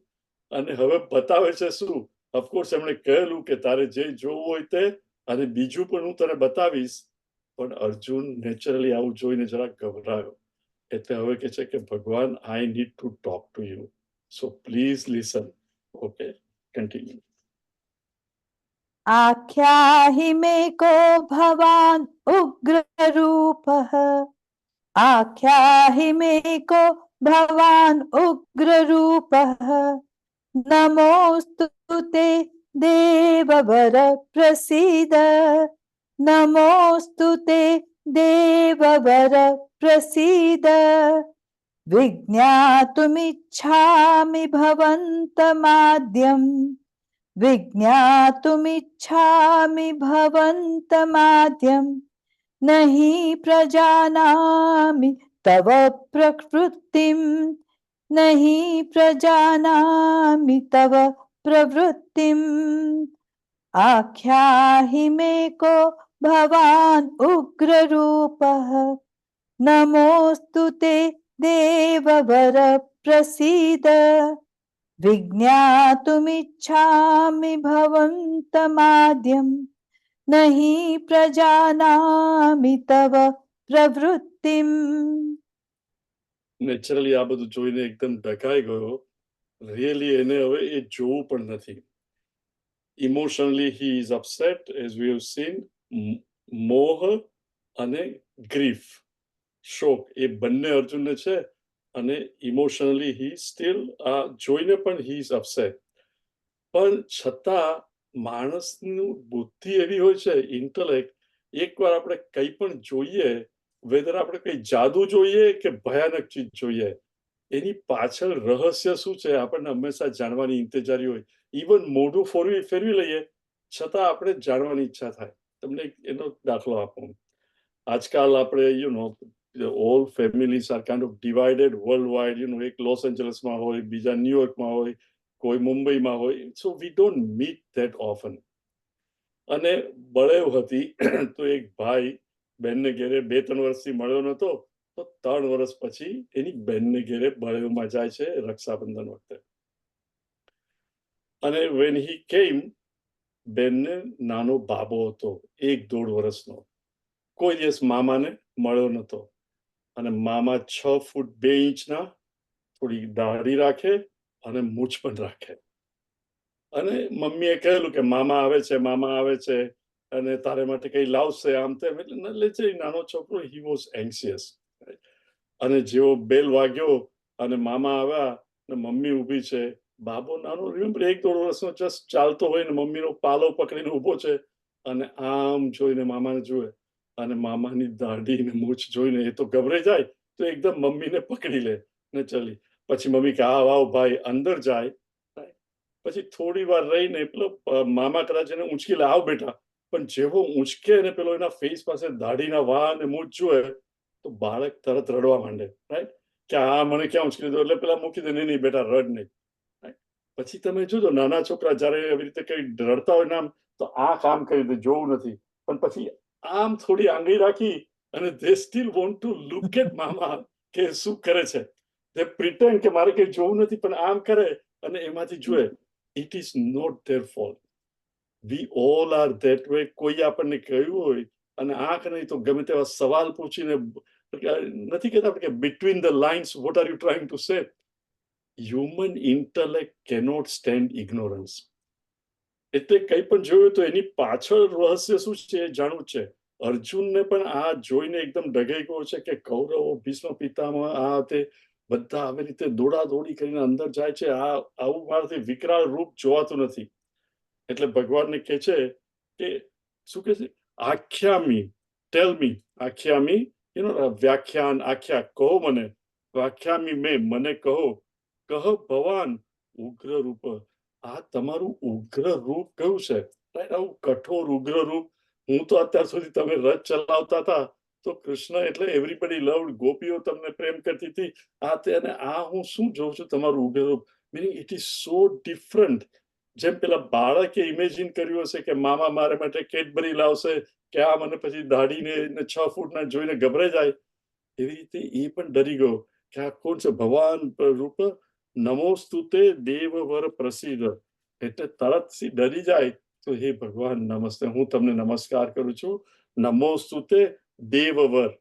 અને હવે બતાવે છે શું. ઓફકોર્સ એમણે કહેલું કે તારે જે જોવું હોય તે, અને બીજું પણ હું તને બતાવીશ. પણ અર્જુન નેચરલી આવું જોઈને જરાક ગભરાયો. એટલે હવે કે છે કે ભગવાન, I need to talk to you, so please listen. Okay, continue. आख्याहि मे को भवान् उग्ररूपः आख्याहि मे को भवान् उग्ररूपः नमोऽस्तु ते देववर प्रसीद नमोऽस्तु ते देववर प्रसीद विज्ञातुमिच्छामि भवन्तमाद्यम् विज्ञातुमिच्छामि भवन्तमाद्यम् न हि प्रजानामि तव प्रकृतिम् न हि प्रजानामि तव प्रवृत्तिम् आख्याहि मे को भवान् उग्ररूपः नमोऽस्तु ते देववर प्रसीद विज्ञातुमिच्छामि भवन्तमाद्यम् न हि प्रजानामि तव प्रवृत्तिम्. નેચરલી આ બધું જોઈને એકદમ ડકાઈ ગયો. રિયલી એને હવે એ જોવું પણ નથી. Emotionally he is upset, as we have seen. મોહ અને ગ્રીફ, શોક, એ બંને અર્જુનને છે. અને ઇમોશનલી હી સ્ટીલ આ જોઈને પણ હી ઇઝ અપસેટ. પણ છતાં માણસનું બુદ્ધિ એવી હોય છે, ઇન્ટેલેક્ટ, એકવાર આપણે કંઈ પણ જોઈએ, વેધર આપણે કંઈ જાદુ જોઈએ કે ભયાનક ચીજ જોઈએ, એની પાછળ રહસ્ય શું છે આપણને હંમેશા જાણવાની ઇંતજારી હોય. ઇવન મોઢું ફેરવી લઈએ છતાં આપણે જાણવાની ઈચ્છા થાય. તમને એનો દાખલો આપું. આજકાલ આપણે all families are kind of divided worldwide. એક લોસ એન્જલસમાં હોય, બીજા ન્યુયોર્કમાં હોય, કોઈ મુંબઈમાં હોય. So we don't meet that often. અને બળેવ હતી તો એક ભાઈ બેનને ઘેરે 2-3 વર્ષથી મળ્યો નતો, તો 3 વર્ષ પછી એની બેનને ઘેરે બળેવમાં જાય છે રક્ષાબંધન વખતે. અને વેન હી કેમ, બેનને નાનો બાબો હતો 1-1.5 વર્ષનો. કોઈ દિવસ મામાને મળ્યો નતો. અને મામા 6 ફૂટ 2 ઇંચના, થોડી દાઢી રાખે અને મૂછ પણ રાખે. અને મમ્મીએ કહેલું કે મામા આવે છે અને તારે માટે કઈ લાવશે, આમ તેમ. એટલે નાનો છોકરો, હી વોઝ એન્શિયસ. અને જેવો બેલ વાગ્યો અને મામા આવ્યા ને મમ્મી ઊભી છે, બાબો નાનો, રિમેમ્બર 1-1.5 વર્ષનો, જસ્ટ ચાલતો હોય ને મમ્મીનો પાલો પકડીને ઊભો છે અને આમ જોઈને મામાને જુએ. અને મામાની દાઢી ને મૂછ જોઈને એ તો ગભરાઈ જાય, તો એકદમ મમ્મીને પકડી લે ને ચલી. પછી મમ્મી કે આવ ભાઈ અંદર જાય. પછી થોડી વાર રહીને પેલો મામા કદાચ એને ઊંચકી લે, આવ બેટા. પણ જેવો ઊંચકે ને પેલો એના ફેસ પાસે દાઢીના વાળ અને મૂછ જુએ તો બાળક તરત રડવા માંડે, રાઈટ, કે આ મને ક્યાં ઊંચકી દીધો. એટલે પેલા મૂકી દે, નહીં બેટા રડ નહીં. પછી તમે જોજો નાના છોકરા જયારે એવી રીતે કઈ રડતા હોય ને આમ, તો આંખ આમ કરી દે, જોવું નથી. પણ પછી આમ થોડી આંગળી રાખી અને they still want to look at મામા કે શું કરે છે. they pretend કે મારે કઈ જોવું નથી, પણ આમ કરે અને એમાંથી જુએ it is not their fault. We all are that way. કોઈ આપણને કહ્યું હોય અને આંખ નહીં તો ગમે તેવા સવાલ પૂછીને નથી કહેતા કે between the lines what are you trying to say? Human intellect cannot stand ignorance. એટલે કંઈ પણ જોયું તો એની પાછળ રહસ્ય શું છે એ જાણવું છે. અર્જુનને પણ આ જોઈને એકદમ ડઘાઈ ગયો છે કે કૌરવો ભીષ્મ પિતામહ આ તે બધા આવી રીતે દોડાદોડી કરીને અંદર જાય છે. આવું મારાથી વિકરાળ રૂપ જોવાતું નથી. એટલે ભગવાનને કહે છે કે શું કહે છે, આખ્યામી, ટેલ મી, આખ્યામી, વ્યાખ્યાન, આખ્યા કહો મને, વ્યાખ્યામી મને કહો, કહ ભવાન ઉગ્ર રૂપ. આ તમારું ઉગ્ર રૂપ કયું છે? આવું કઠોર ઉગ્ર રૂપ. હું તો અત્યાર સુધી તમે રથ ચલાવતા હતા તો કૃષ્ણ એટલે એવરીબડી લવડ, ગોપીઓ તમને પ્રેમ કરતી હતી, આ તે, અને આ હું શું જોઉં છું તમારું ઉગ્ર રૂપ. Meaning it is so different. જેમ પેલા બાળકે ઇમેજિન કર્યું હશે કે મામા મારા માટે કેડબરી લાવશે કે આ મને પછી દાઢીને 6 ફૂટના જોઈને ગભરાઈ જાય, એવી રીતે એ પણ ડરી ગયો કે આ કોણ છે? ભગવાન રૂપ નમોસ્તુતે દેવવર પ્રસિદ્ધ. એટલે તરત ડરી જાય તો હે ભગવાન નમસ્તે, હું તમને નમસ્કાર કરું છું. નમોસ્તુતે દેવવર,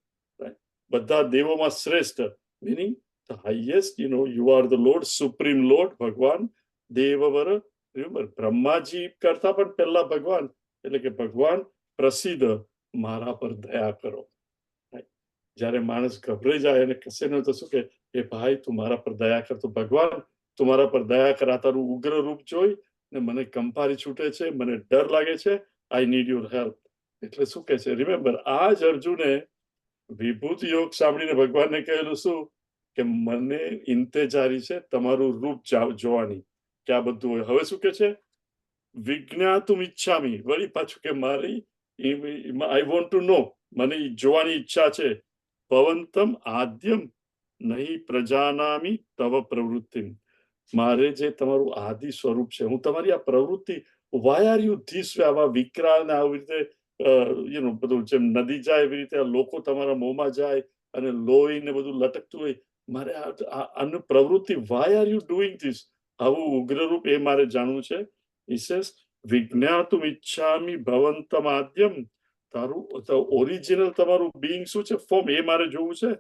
બધા દેવોમાં શ્રેષ્ઠ, meaning the highest, you are the lord, supreme lord, ભગવાન દેવવર. રિમેમ્બર, બ્રહ્માજી કરતા પણ પહેલા ભગવાન, એટલે કે ભગવાન પ્રસિદ્ધ, મારા પર દયા કરો. જ્યારે માણસ ગભરાઈ જાય અને કશે ન તો શું કે એ ભાઈ તું મારા પર દયા કર, તો ભગવાન તું મારા પર દયા કર. આ તારું ઉગ્ર રૂપ જોઈ ને મને કંપારી છૂટે છે, મને ડર લાગે છે, આઈ નીડ યોર હેલ્પ. એટલે શું કહે છે? રિમેમ્બર, આ જ અર્જુને વિભૂતિ યોગ સાંભળીને ભગવાનને કહેલું શું કે મને ઇંતેજારી છે તમારું રૂપ જોવાની, કે આ બધું હોય. હવે શું કે છે? વિજ્ઞાતુમ ઈચ્છામી, વળી પાછું કે મારી આઈ વોન્ટ ટુ નો, મને જોવાની ઈચ્છા છે. ભવંતમ આદ્યમ નહીં પ્રજાનામી તવ પ્રવૃત્તિમ. મારે જે તમારું આદિ સ્વરૂપ છે, હું તમારી આ પ્રવૃત્તિ, why are you this way, આવા વિકરાળ ને આવી રીતે બધું જેમ નદી જાય એવી રીતે લોકો તમારા મોંમાં જાય અને લોહી ને બધું લટકતું હોય, મારે આનું પ્રવૃત્તિ, why are you doing this? આવું ઉગ્ર રૂપ એ મારે જાણવું છે. ઇસેસ વિજ્ઞાતુમ ઈચ્છામી ભવંતમ આદ્યમ, તારું ઓરિજિનલ તમારું બીઈંગ શું છે, ફોર્મ, એ મારે જોવું છે.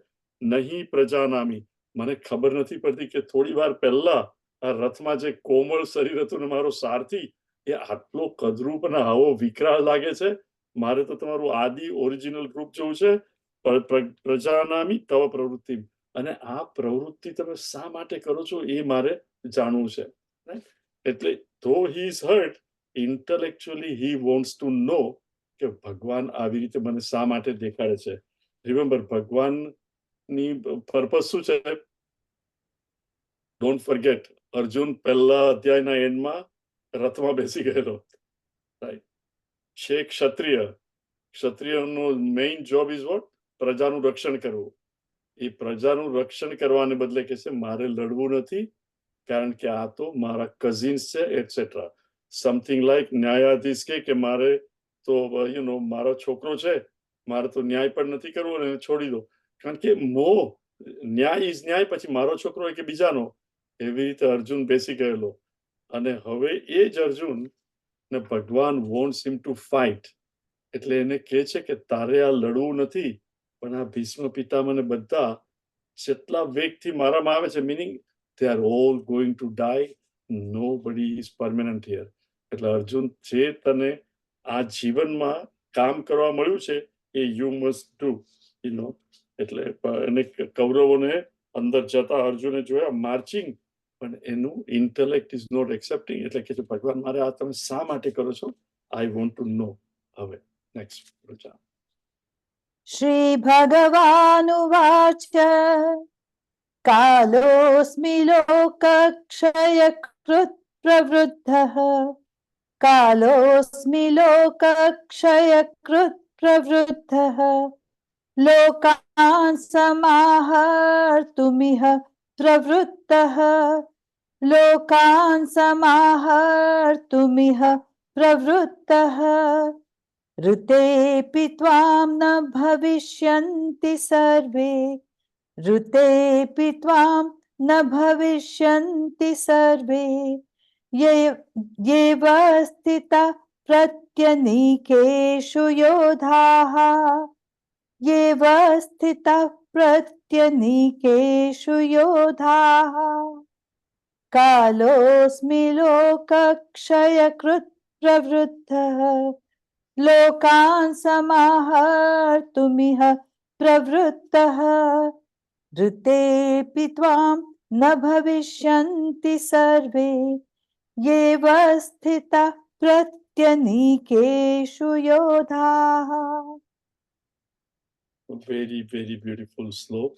નહીં પ્રજાનામી, મને ખબર નથી પડતી કે થોડી વાર પહેલા આ રથમાં જે કોમળ શરીર હતું ને મારો સારથી, એ આટલો કદરૂપ અને આવો વિકરાળ લાગે છે. મારે તો તમારું આદિ ઓરિજિનલ રૂપ જોવું છે. પ્રજાનામી તવ પ્રવૃત્તિ, અને આ પ્રવૃત્તિ તમે શા માટે કરો છો એ મારે જાણવું છે. એટલે though he is hurt, intellectually he wants to know કે ભગવાન આવી રીતે મને શા માટે દેખાડે છે. રિમેમ્બર, ભગવાનની પર્પસ શું છે? ડોન્ટ ફર્ગેટ, અર્જુન પહેલા અધ્યાયના એન્ડમાં રથમાં બેસી ગયેલો, રાઈટ? છે ક્ષત્રિય, ક્ષત્રિયનો મેઇન જોબ ઇઝ વોટ? પ્રજાનું રક્ષણ કરવું. એ પ્રજાનું રક્ષણ કરવાને બદલે કે છે મારે લડવું નથી, કારણ કે આ તો મારા કઝિન્સ છે એટસેટ્રા. સમથિંગ લાઈક ન્યાયાધીશ કે મારે તો મારો છોકરો છે, મારે તો ન્યાય પણ નથી કરવો અને છોડી દો, કારણ કે મોહ, ન્યાય ઇઝ ન્યાય, પછી મારો છોકરો હોય કે બીજાનો, એવી રીતે અર્જુન બેસી ગયેલો. અને હવે એ જ અર્જુન ને ભગવાન વોન્ટ્સ હિમ ટુ ફાઇટ. એટલે એને કહે છે કે તારે આ લડવું નથી, પણ આ ભીષ્મ પિતામહ ને બધા જેટલા વેગથી મારામાં આવે છે, meaning they are all going to die, nobody is permanent here. એટલે અર્જુન, જે તને આ જીવનમાં કામ કરવા મળ્યું છે એ યુ મસ્ટ ડુ, એટલે એને કૌરવોને અંદર જતા અર્જુને જોયા માર્ચિંગ, પણ એનું ઇન્ટેલેક્ટ ઇઝ નોટ એક્સેપ્ટિંગ. એટલે કે ભગવાન મારે આ તમે શા માટે કરો છો? આઈ વોન્ટ ટુ નો. હવે નેક્સ્ટ પ્રજા. શ્રી ભગવાનુવાચ કાલોસ્મિ લોકક્ષયકૃત પ્રવૃદ્ધઃ, કાલોસ્મિ લોકક્ષયકૃત પ્રવૃદ્ધઃ, લોકાન સમાહર્તુમિહ પ્રવૃત્તઃ, લોકાન સમાહર્તુમિહ પ્રવૃત્તઃ, ऋतेऽपि त्वां न भविष्यन्ति सर्वे, ऋतेऽपि त्वां न भविष्यन्ति सर्वे, येव स्थितः प्रत्यनीकेषु योधाः येव स्थितः प्रत्यनीकेषु योधाः कालोऽस्मि लोकक्षयकृत् प्रवृद्धः लोकान् समाहर्तुमिह प्रवृत्तः ऋतेऽपि त्वां न भविष्यन्ति सर्वे येव स्थितः प्रत्यनीकेषु योधाः. વેરી વેરી બ્યુટીફુલ શ્લોક.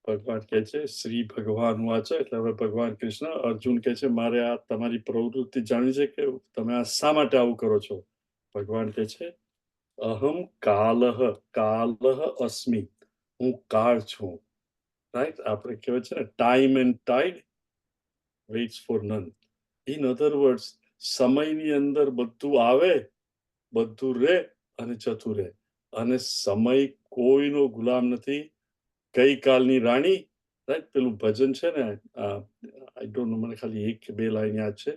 ભગવાન કહે છે શ્રી ભગવાન વાચ, એટલે હવે ભગવાન કૃષ્ણ અર્જુન કહે છે મારે આ તમારી પ્રવૃત્તિ જાણવી છે કે તમે આ શા માટે આવું કરો છો. ભગવાન કહે છે અહમ કાલહ અસ્મિ, હું કાળ છું. રાઈટ, આપણે કહેવાય છે ને time and tide waits for none. In other words, સમયની અંદર બધું આવે, બધું રહે અને જતું રહે, અને સમય કોઈનો ગુલામ નથી. ગઈકાલની રાણી, રાઈટ, પેલું ભજન છે ને, આઈ ડોન્ટ નો, મને ખાલી એક કે બે લાઈન યાદ છે.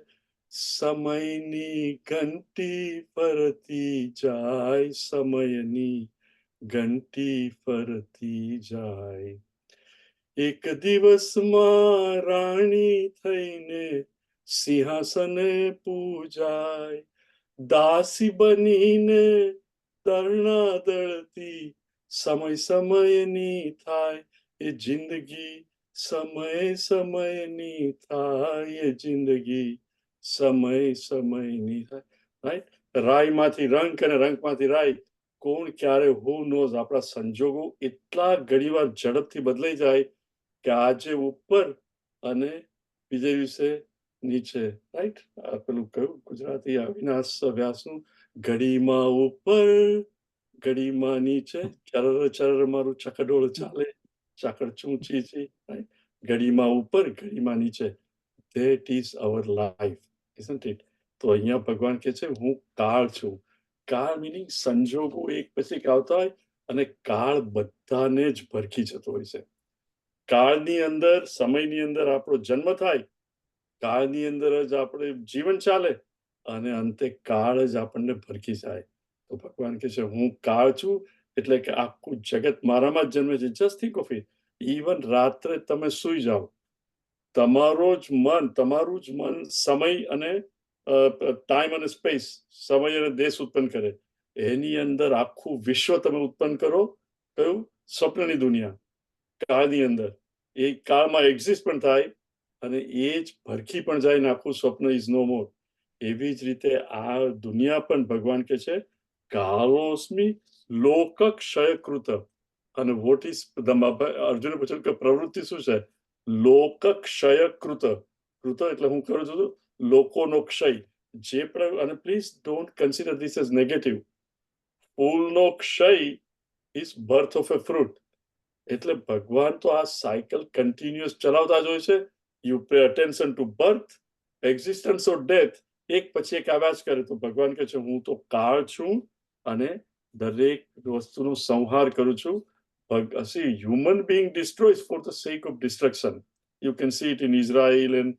સમયની ઘંટી ફરતી જાય, સમયની ઘંટી ફરતી જાય, એક દિવસમાં રાણી થઈને સિંહાસને પૂજાય, દાસી બનીને દરણા દળતી સમયની થાય, એ જિંદગી સમયની થાય, એ જિંદગી સમયની થાય. રાઈટ, રાયમાંથી રંગ અને રંગમાંથી રાય, કોણ ક્યારે હુ નોઝ. આપણા સંજોગો એટલા ઘણીવાર ઝડપથી બદલાઈ જાય કે આજે ઉપર અને બીજે દિવસે નીચે. રાઈટ, પેલું કયું ગુજરાતી અવિનાશ વ્યાસનું, ઘડીમાં ઉપર ઘડીમાં નીચે, ચરર મારું ચકડોળ ચાલે, ચાકડ ચૂંચી છે. રાઈટ, ઘડીમાં ઉપર ઘડીમાં નીચે. That is our life, isn't it? તો અહીંયા ભગવાન કહે છે હું કાળ છું. કાળ મિનિંગ સંજોગો એક પછી એક આવતા હોય, અને કાળ બધાને જ ભરખી જતો હોય છે. કાળની અંદર, સમયની અંદર આપણો જન્મ થાય, કાળની અંદર જ આપણે જીવન ચાલે, અને અંતે કાળ જ આપણને ભરખી જાય. તો ભગવાન કહે છે હું કાળ છું, એટલે કે આખું જગત મારામાં જ જન્મે છે. Just think of it. Even રાત્રે તમે સૂઈ જાઓ, તમારું જ મન સમય અને ટાઈમ અને સ્પેસ, સમય અને દેશ ઉત્પન્ન કરે. એની અંદર આખું વિશ્વ તમે ઉત્પન્ન કરો. કયું? સ્વપ્નની દુનિયા, કાળની અંદર. એ કાળમાં એક્ઝિસ્ટ પણ થાય, અને એ જ ભરખી પણ જાય, ને આખું સ્વપ્ન ઇઝ નો મોર. એવી જ રીતે આ દુનિયા પણ ભગવાન કહે છે કાલોસ્મિ લોકક્ષયકૃત. અને વોટ ઇઝ અર્જુને પૂછ્યું કે પ્રવૃત્તિ શું છે? લોકક્ષયકૃત. કૃત એટલે હું કરું છું લોકોનો ક્ષય. જે પણ, અને please don't consider this as negative. ફૂલનો ક્ષય is birth of a fruit. એટલે ભગવાન તો આ સાયકલ કન્ટિન્યુઅસ ચલાવતા જ હોય છે. You pay attention to birth, existence or death, એક પછી એક આવ્યા જ કરે. તો ભગવાન કહે છે હું તો કાળ છું, અને દરેક વસ્તુનો સંહાર કરું છું. See, human being destroys for the sake of destruction. You can see it in Israel and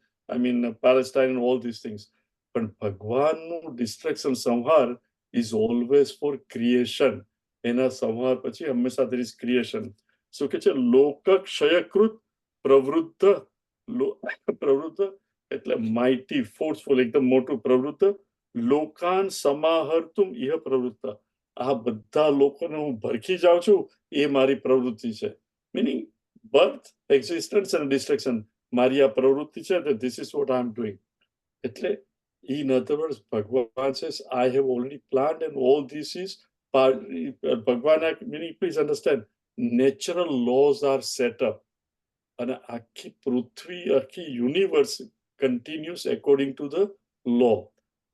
Palestine and all these things. પણ ભગવાનનું destruction, સંહાર is always for creation. એના સંહાર પછી હંમેશા there is creation. શું કે છે? લોકક્ષયકૃત પ્રવૃત્ત. પ્રવૃત્ત એટલે માઇટી, ફોર્સફુલ, એકદમ મોટું. પ્રવૃત્ત લોકાન સમાહર્તુમ ઇહ પ્રવૃત્ત. આ બધા લોકોને હું ભરખી જાઉં છું, એ મારી પ્રવૃત્તિ છે. મિનિંગ બર્થ, એક્ઝિસ્ટન્સ અને ડિસ્ટ્રક્શન મારી આ પ્રવૃત્તિ છે. This is what I am doing. એટલે in other words, ભગવાન says I have already planned, and all this is ભગવાન, meaning please understand, natural laws are set up, અને આખી પૃથ્વી, આખી universe continues according to the law.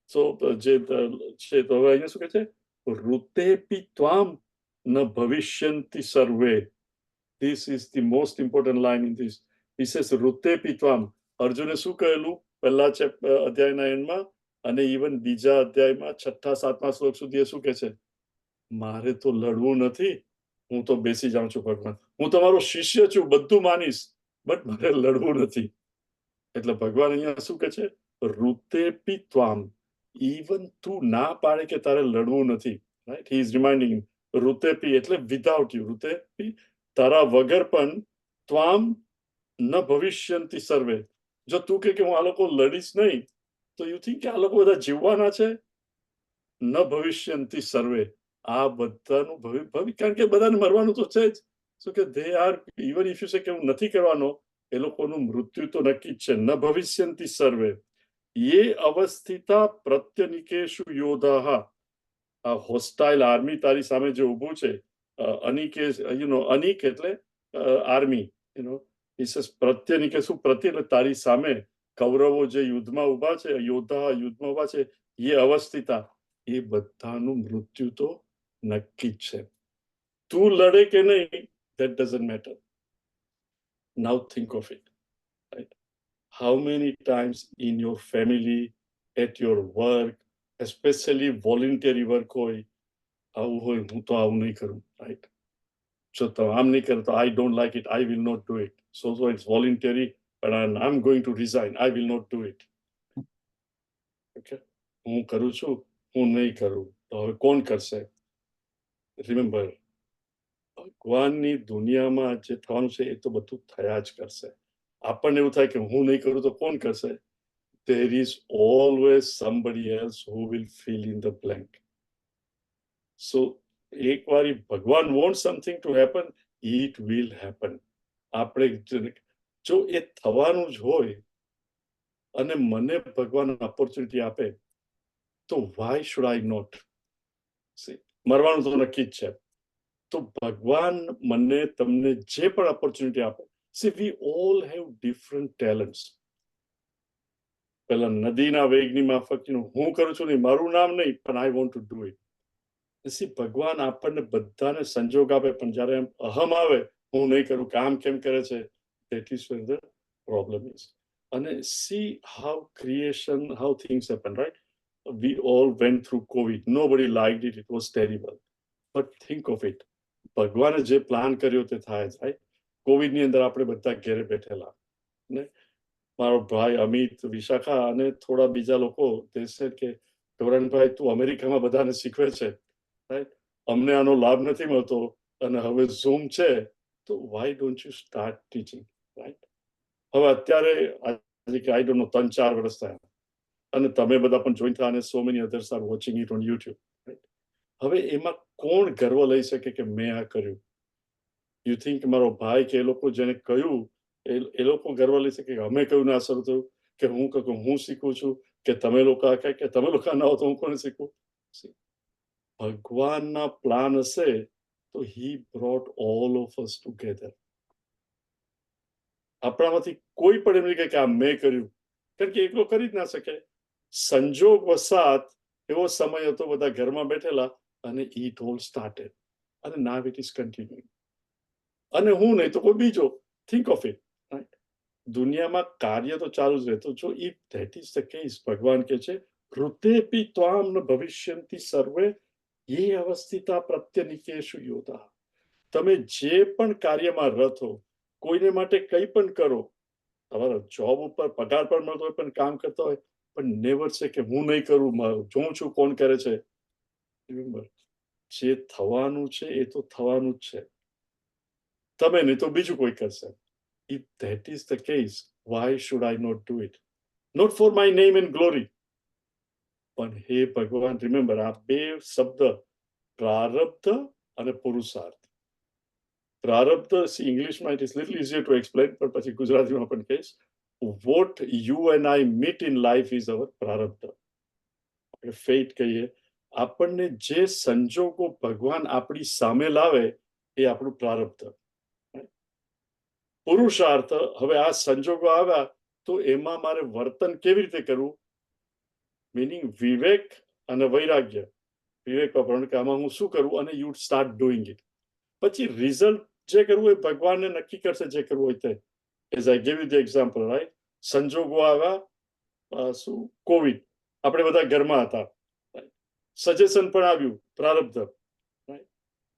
So જે છે, તો હવે અહીંયા શું કહે છે? ઋતેપી ત્વામ ન ભવિષ્યંતિ સર્વે. This is the most important line in this. He says ઋતેપી ત્વામ. અર્જુને શું કહેલું પહેલા અધ્યાયના એન્ડમાં, અને ઇવન બીજા અધ્યાયમાં 6-7મા શ્લોક સુધી એ શું કહે છે? મારે તો લડવું નથી, હું તો બેસી જાઉં છું ભગવાન. હું તમારો શિષ્ય છું, બધું માનીશ, બટ મારે લડવું નથી. એટલે ભગવાન અહીંયા શું કહે છે? ઋતેપી ત્વામ, ઇવન તું ના પાડે કે તારે લડવું નથી, રાઈટ, હી ઇઝ રિમાઇન્ડિંગ ઋતેપી એટલે વિધાઉટ યુ, ઋતેપી તારા વગર પણ ત્વામ ન ભવિષ્યંતિ સર્વે, જો તું કે હું આ લોકો લડીશ નહીં તો યુ થિંક કે આ લોકો બધા જીવવાના છે? ન ભવિષ્યંતિ સર્વે, આ બધાનું ભવિ, કારણ કે બધાને મરવાનું તો છે જ. સો કે they are, even if you say કે હું નથી કરવાનો, એ લોકોનું મૃત્યુ તો નક્કી જ છે. ન ભવિષ્યંતિ સર્વે યે અવસ્થિતા પ્રત્યનિકેષુ યોધાઃ, આ હોસ્ટાઇલ આર્મી તારી સામે જે ઊભું છે, અનિકે, અનિક એટલે આર્મી, પ્રત્યનિકેષુ, પ્રત્યે એટલે તારી સામે કૌરવો જે યુદ્ધમાં ઊભા છે, યોદ્ધા યુદ્ધમાં ઊભા છે, એ અવસ્થિતા, એ બધાનું મૃત્યુ તો નક્કી જ છે. તું લડે કે નહીં, that doesn't matter. Now think of it, right? How many times in your family, at your work, especially voluntary work હોય, આવું હોય, હું તો આવું નહીં કરું, right? જો તો આમ નહીં કરે તો I don't like it, I will not do it. So it's voluntary, but I'm going to resign, I will not do it. Okay? હું કરું છું, હું નહીં કરું તો હવે કોણ કરશે? રિમેમ્બર, ભગવાનની દુનિયામાં જે થવાનું છે એ તો બધું થયા જ કરશે. આપણને એવું થાય કે હું નહીં કરું તો કોણ કરશે? There is always somebody else who will fill in the blank. So એક વાર ભગવાન wants something to happen, it will happen. આપણે જો એ થવાનું જ હોય અને મને ભગવાન ઓપોર્ચ્યુનિટી આપે તો why should I not? See, મરવાનું તો નક્કી જ છે. તો ભગવાન મને તમને જે પણ ઓપોર્ચ્યુનિટી આપે, see, we all have different talents. પેલા નદીના વેગની માફક હું કરું છું નહીં, મારું નામ નહીં, પણ I want to do it. See, ભગવાન આપણને બધાને સંજોગ આપે, પણ જ્યારે અહમ આવે, હું નહીં કરું, કામ કેમ કરે છે, that is where the problem is. અને see how creation, how things happen, right? We all went through COVID. Nobody liked it. It was terrible. But think of it. ભગવાને જે પ્લાન કર્યો તે થાય જ, રાઈટ? કોવિડની અંદર આપણે બધા ઘેરે બેઠેલા, ને મારો ભાઈ અમિત, વિશાખા અને થોડા બીજા લોકો તે છે કે ગૌરણભાઈ તું અમેરિકામાં બધાને શીખવે છે, રાઈટ? અમને આનો લાભ નથી મળતો અને હવે ઝૂમ છે, તો why don't you start teaching, right? હવે અત્યારે આઈ ડોન્ટ નો 3-4 વર્ષ થયા અને તમે બધા પણ જોઈન થયા અને so many others R watching it on YouTube, right? હવે એમાં કોણ ગર્વ લઈ શકે કે મેં આ કર્યું? યુ થિંક મારો ભાઈ કે એ લોકો જેને કહ્યું એ લોકો ગર્વ લઈ શકે કે અમે કહ્યું ના શરૂ થયું, કે હું કહું હું શીખું છું, કે તમે લોકો કહે કે તમે લોકો ના હો તો હું કોને શીખું? ભગવાનના પ્લાન હશે તો હી brought all of us together. આપણામાંથી કોઈ પણ એમ નહીં કહે કે આ મેં કર્યું, કારણ કે એકલો કરી જ ના શકે. સંજોગ વસાત એવો સમય હતો, બધા ઘરમાં બેઠેલા અને it all started and now it is continuing. અને હું નહીં તો કોઈ બીજો. Think of it, right? દુનિયામાં કાર્ય તો ચાલુ જ રહે. તો જો if that is the case, ભગવાન કહે છે ઋતેપી ત્વામ ન ભવિષ્યંતિ સર્વે યે અવસ્થિતા પ્રત્યનિકેષુ યોધા. તમે જે પણ કાર્યમાં રત હો, કોઈને માટે કંઈ પણ કરો, તમારા જોબ ઉપર પગાર પણ મળતો હોય પણ કામ કરતા હોય, પણ નેવર છે કે હું નહીં કરું, જોઉં છું કોણ કરે છે. રિમેમ્બર, જે થવાનું છે એ તો થવાનું જ છે, તમે નહીં તો બીજું કોઈ કરશે. If that is the case, why should I not do it? Not for my name and glory. પણ હે ભગવાન, રિમેમ્બર, આ બે શબ્દ પ્રારબ્ધ અને પુરુષાર્થ. પ્રારબ્ધ, ઇંગ્લિશમાં it is little easier to explain, પણ પછી ગુજરાતીમાં પણ કહીશ. What you and I meet in life is our પ્રારબ્ધ. આપણે ફેટ કહીએ. આપણને જે સંજોગો ભગવાન આપણી સામે લાવે એ આપણું પ્રારબ્ધ. પુરુષાર્થ, હવે આ સંજોગો આવ્યા તો એમાં મારે વર્તન કેવી રીતે કરવું, મીનિંગ વિવેક અને વૈરાગ્ય. વિવેક વાપરવાનું કે આમાં હું શું કરું, અને યુ સ્ટાર્ટ ડુઈંગ ઇટ. પછી રિઝલ્ટ જે કરવું એ ભગવાનને નક્કી કરશે, જે કરવું હોય તે. As I gave you the example, right? સંજોગો આવ્યા, શું, કોવિડ, આપણે બધા ઘરમાં હતા, સજેશન પણ આવ્યું, પ્રારબ્ધ, રાઈટ?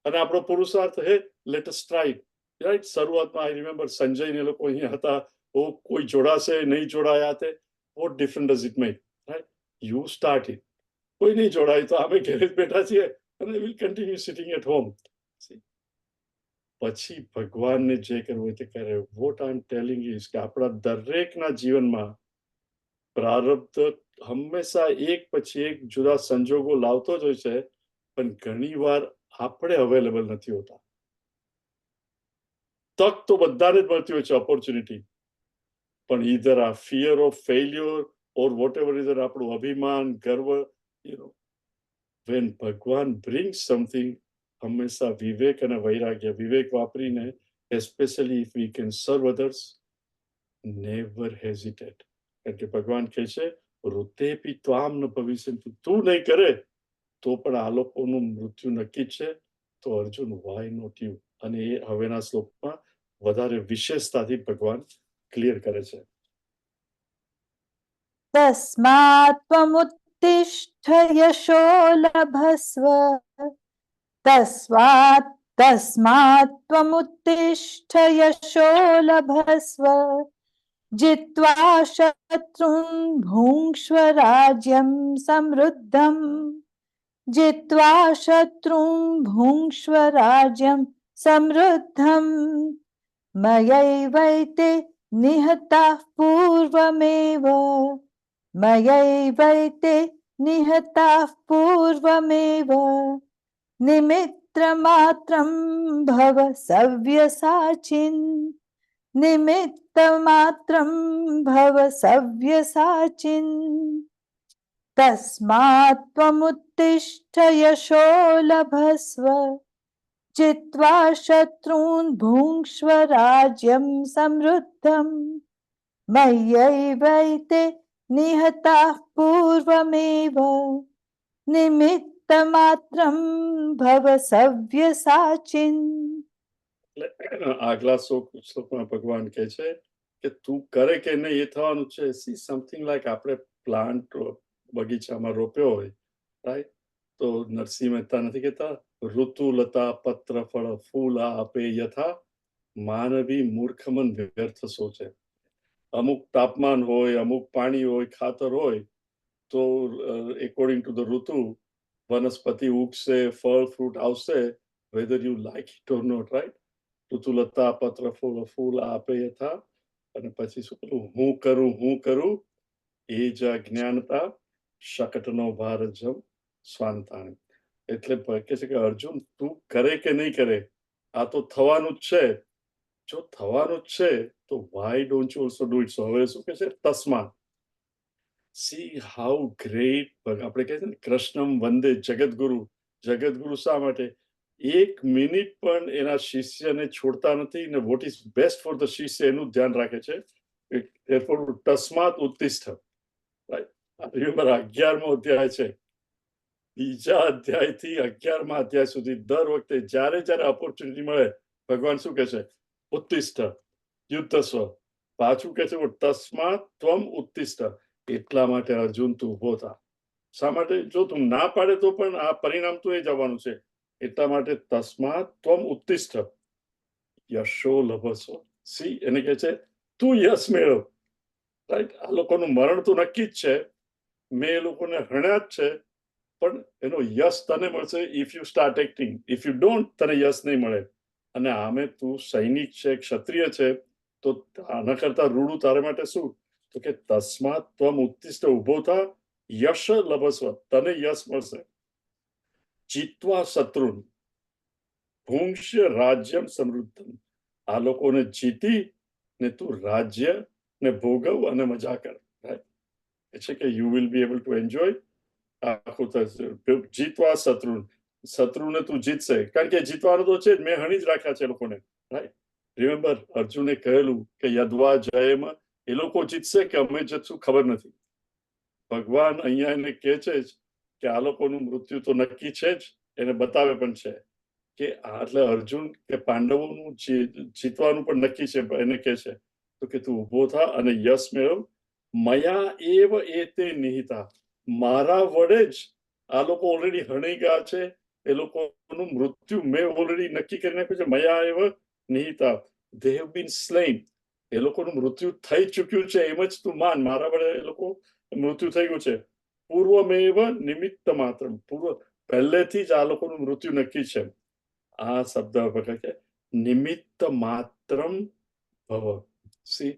અને આપણો પુરુષાર્થ હે લેટ અસ ટ્રાય, રાઈટ? શરૂઆતમાં આઈ રિમેમ્બર સંજય ને લોકો અહીંયા હતા, કોઈ જોડાશે નહીં જોડાયા તે, what difference does it make, right? You start it. કોઈ નહીં જોડાય તો આપણે ઘરે જ બેઠા છીએ અને will continue sitting at home. પછી ભગવાનને જે કરવું હોય તે કરે. What I am telling is કે આપણા દરેકના જીવનમાં પ્રારબ્ધ હંમેશા એક પછી એક જુદા સંજોગો લાવતો જ હોય છે, પણ ઘણીવાર આપણે અવેલેબલ નથી હોતા. તક તો બધાને જ મળતી હોય છે, ઓપોર્ચ્યુનિટી, પણ ઈધર આ fear of failure or whatever either આપણું અભિમાન, ગર્વ, યુ નો, વેન ભગવાન બ્રિંગ્સ સમથિંગ, હંમેશા વિવેક અને વૈરાગ્ય, વિવેક વાપરીને, especially if we can serve others, never hesitate. કારણ કે ભગવાન કહે છે ઋતેપી ત્વામ ન ભવિષ્યંતુ, તું નહીં કરે તો પણ આ લોકોનું મૃત્યુ નક્કી છે. તો અર્જુન, વાય નોટ યુ? અને એ હવેના શ્લોકમાં વધારે વિશેષતાથી ભગવાન ક્લિયર કરે છે. તસ્માत् ત્વમુત્તિષ્ઠ યશો લભસ્વ. તસ્માत् ત્વમુત્તિષ્ઠ યશો લભસ્વ. जित्वा शत्रुन् भुङ्क्ष्व राज्यं समृद्धम्. जित्वा शत्रुन् भुङ्क्ष्व राज्यं समृद्धम्. मयैवैते निहताः पूर्वमेव. मयैवैते निहताः पूर्वमेव. निमित्तमात्रं भव सव्यसाचिन्. निमित्तमात्रं भव सव्यसाचिन्. तस्मात् त्वमुत्तिष्ठ यशो लभस्व. जित्वा शत्रून् भुङ्क्ष्व राज्यं समृद्धम्. मय्यैवैते निहताः पूर्वमेव. निमित्तमात्रं भव सव्यसाचिन्. આગલા શ્લોકમાં ભગવાન કહે છે કે તું કરે કે નહીં એ થવાનું છે. સી સમથિંગ લાઈક આપણે પ્લાન્ટ બગીચામાં રોપ્યો હોય, રાઈટ? તો નરસિંહ મહેતા નથી કહેતા, ઋતુ લતા પત્ર ફળ ફૂલ આપે યથા માનવી મૂર્ખમન વ્યર્થ સોચે. અમુક તાપમાન હોય, અમુક પાણી હોય, ખાતર હોય, તો એકોર્ડિંગ ટુ ધ ઋતુ વનસ્પતિ ઉગશે, ફળ ફ્રૂટ આવશે, whether you like it or not, right? ઋતુલતા પત્ર ફૂલ ફૂલ આપે યથા. અને પછી શું કરું? હું કરું એ જ અજ્ઞાનતા શકટનો ભાર જમ સ્વાંતાણી. એટલે કહે છે કે અર્જુન, તું કરે કે નહીં કરે, આ તો થવાનું જ છે. જો થવાનું જ છે તો why don't you also do it? So હવે શું કહે છે? તસ્માત. See how great. આપણે કહે છે ને કૃષ્ણમ વંદે જગદગુરુ. જગદગુરુ શા માટે? એક મિનિટ પણ એના શિષ્યને છોડતા નથી, ને what is best for the શિષ્ય એનું ધ્યાન રાખે છે. તસ્માત ઉત્તિષ્ઠ, રાઈટ? રિમેમ્બર 11મો અધ્યાય છે. બીજા અધ્યાયથી 11મા અધ્યાય સુધી દર વખતે જ્યારે ઓપોર્ચ્યુનિટી મળે ભગવાન શું કહે છે? ઉત્તિષ્ઠ, યુદ્ધસ્વ. પાછું કહે છે તસ્માત ત્વમ ઉત્તિષ્ઠ. એટલા માટે અર્જુન તું ઉભો થા. શા માટે? જો તું ના પાડે તો પણ આ પરિણામ તો એ જ આવવાનું છે. એટલા માટે તસ્માત ત્વમ ઉત્તિષ્ઠ યશો લભસ્વ. સી એને કહે છે તું યશ મેળવ, રાઈટ? આ લોકોનું મરણ તો નક્કી જ છે, મેં એ લોકોને હણ્યા જ છે, પણ એનો યશ તને મળશે if you start acting. If you don't, તને યશ નહીં મળે. અને આમે તું સૈનિક છે, ક્ષત્રિય છે, તો આના કરતા રૂડું તારે માટે શું? તો કે તસ્માત ત્વમ ઉત્તિષ્ઠ, ઉભો થા, યશ લભસ્વ, તને યશ મળશે. જીતવા શત્રુન ભુંક્ષ્ય રાજ્યમ સમૃદ્ધમ. આ લોકોને જીતી ને તું રાજ્ય ને ભોગવ અને મજા કર. એટલે કે you will be able to enjoy આખું. જીતવા શત્રુન, શત્રુને તું જીતશે, કારણ કે જીતવાનો તો છે જ, મેં હણી જ રાખ્યા છે લોકોને, રાઈટ? રિમેમ્બર અર્જુને કહેલું કે યદ્વા જયમાં એ લોકો જીતશે કે અમે જીતશું ખબર નથી. ભગવાન અહીંયા એને કહે છે કે આ લોકોનું મૃત્યુ તો નક્કી છે જ, એને બતાવે પણ છે કે એટલે અર્જુન કે પાંડવોનું જીતવાનું પણ નક્કી છે. એને કહે છે તો કે તું ઉભો થા અને યશ મેળવ. મયા એવ એતે નિહિતા. મારા વડે જ આ લોકો ઓલરેડી હણી ગયા છે. એ લોકોનું મૃત્યુ મેં ઓલરેડી નક્કી કરી નાખ્યું છે. મયા એવ નિહિતા, they have been slain. એ લોકોનું મૃત્યુ થઈ ચૂક્યું છે એમ જ તું માન, મારા વડે એ લોકો મૃત્યુ થઈ ગયું છે. પૂર્વમેવ નિમિત્ત માત્ર, પૂર્વ પહેલેથી જ આ લોકોનું મૃત્યુ નક્કી છે. આ શબ્દ એટલે કે નિમિત્ત માત્રમ ભવ. સી,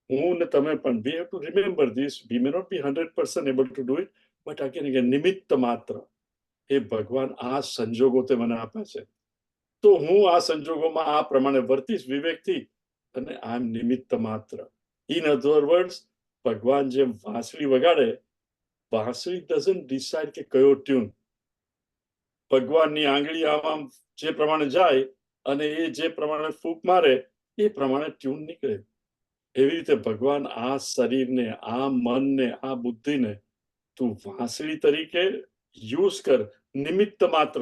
હું ને તમે પણ we have to remember this. We may not be 100% able to do it, but again નિમિત્ત માત્ર. એ ભગવાન આ સંજોગો તે મને આપ્યા છે, તો હું આ સંજોગોમાં આ પ્રમાણે વર્તીશ વિવેકથી, અને આ નિમિત્ત માત્ર. ઇન અધર વર્ડ્સ, ભગવાન જેમ વાંસળી વગાડે, વાંસળી ડઝન્ટ ડિસાઇડ કે કયો ટ્યુન. ભગવાનની આંગળી આમ જે પ્રમાણે જાય અને એ જે પ્રમાણે ફૂંક મારે એ પ્રમાણે ટ્યુન નીકળે. એવી રીતે ભગવાન આ શરીરને, આ મનને, આ બુદ્ધિને તું વાંસળી તરીકે યુઝ કર, નિમિત્ત માત્ર.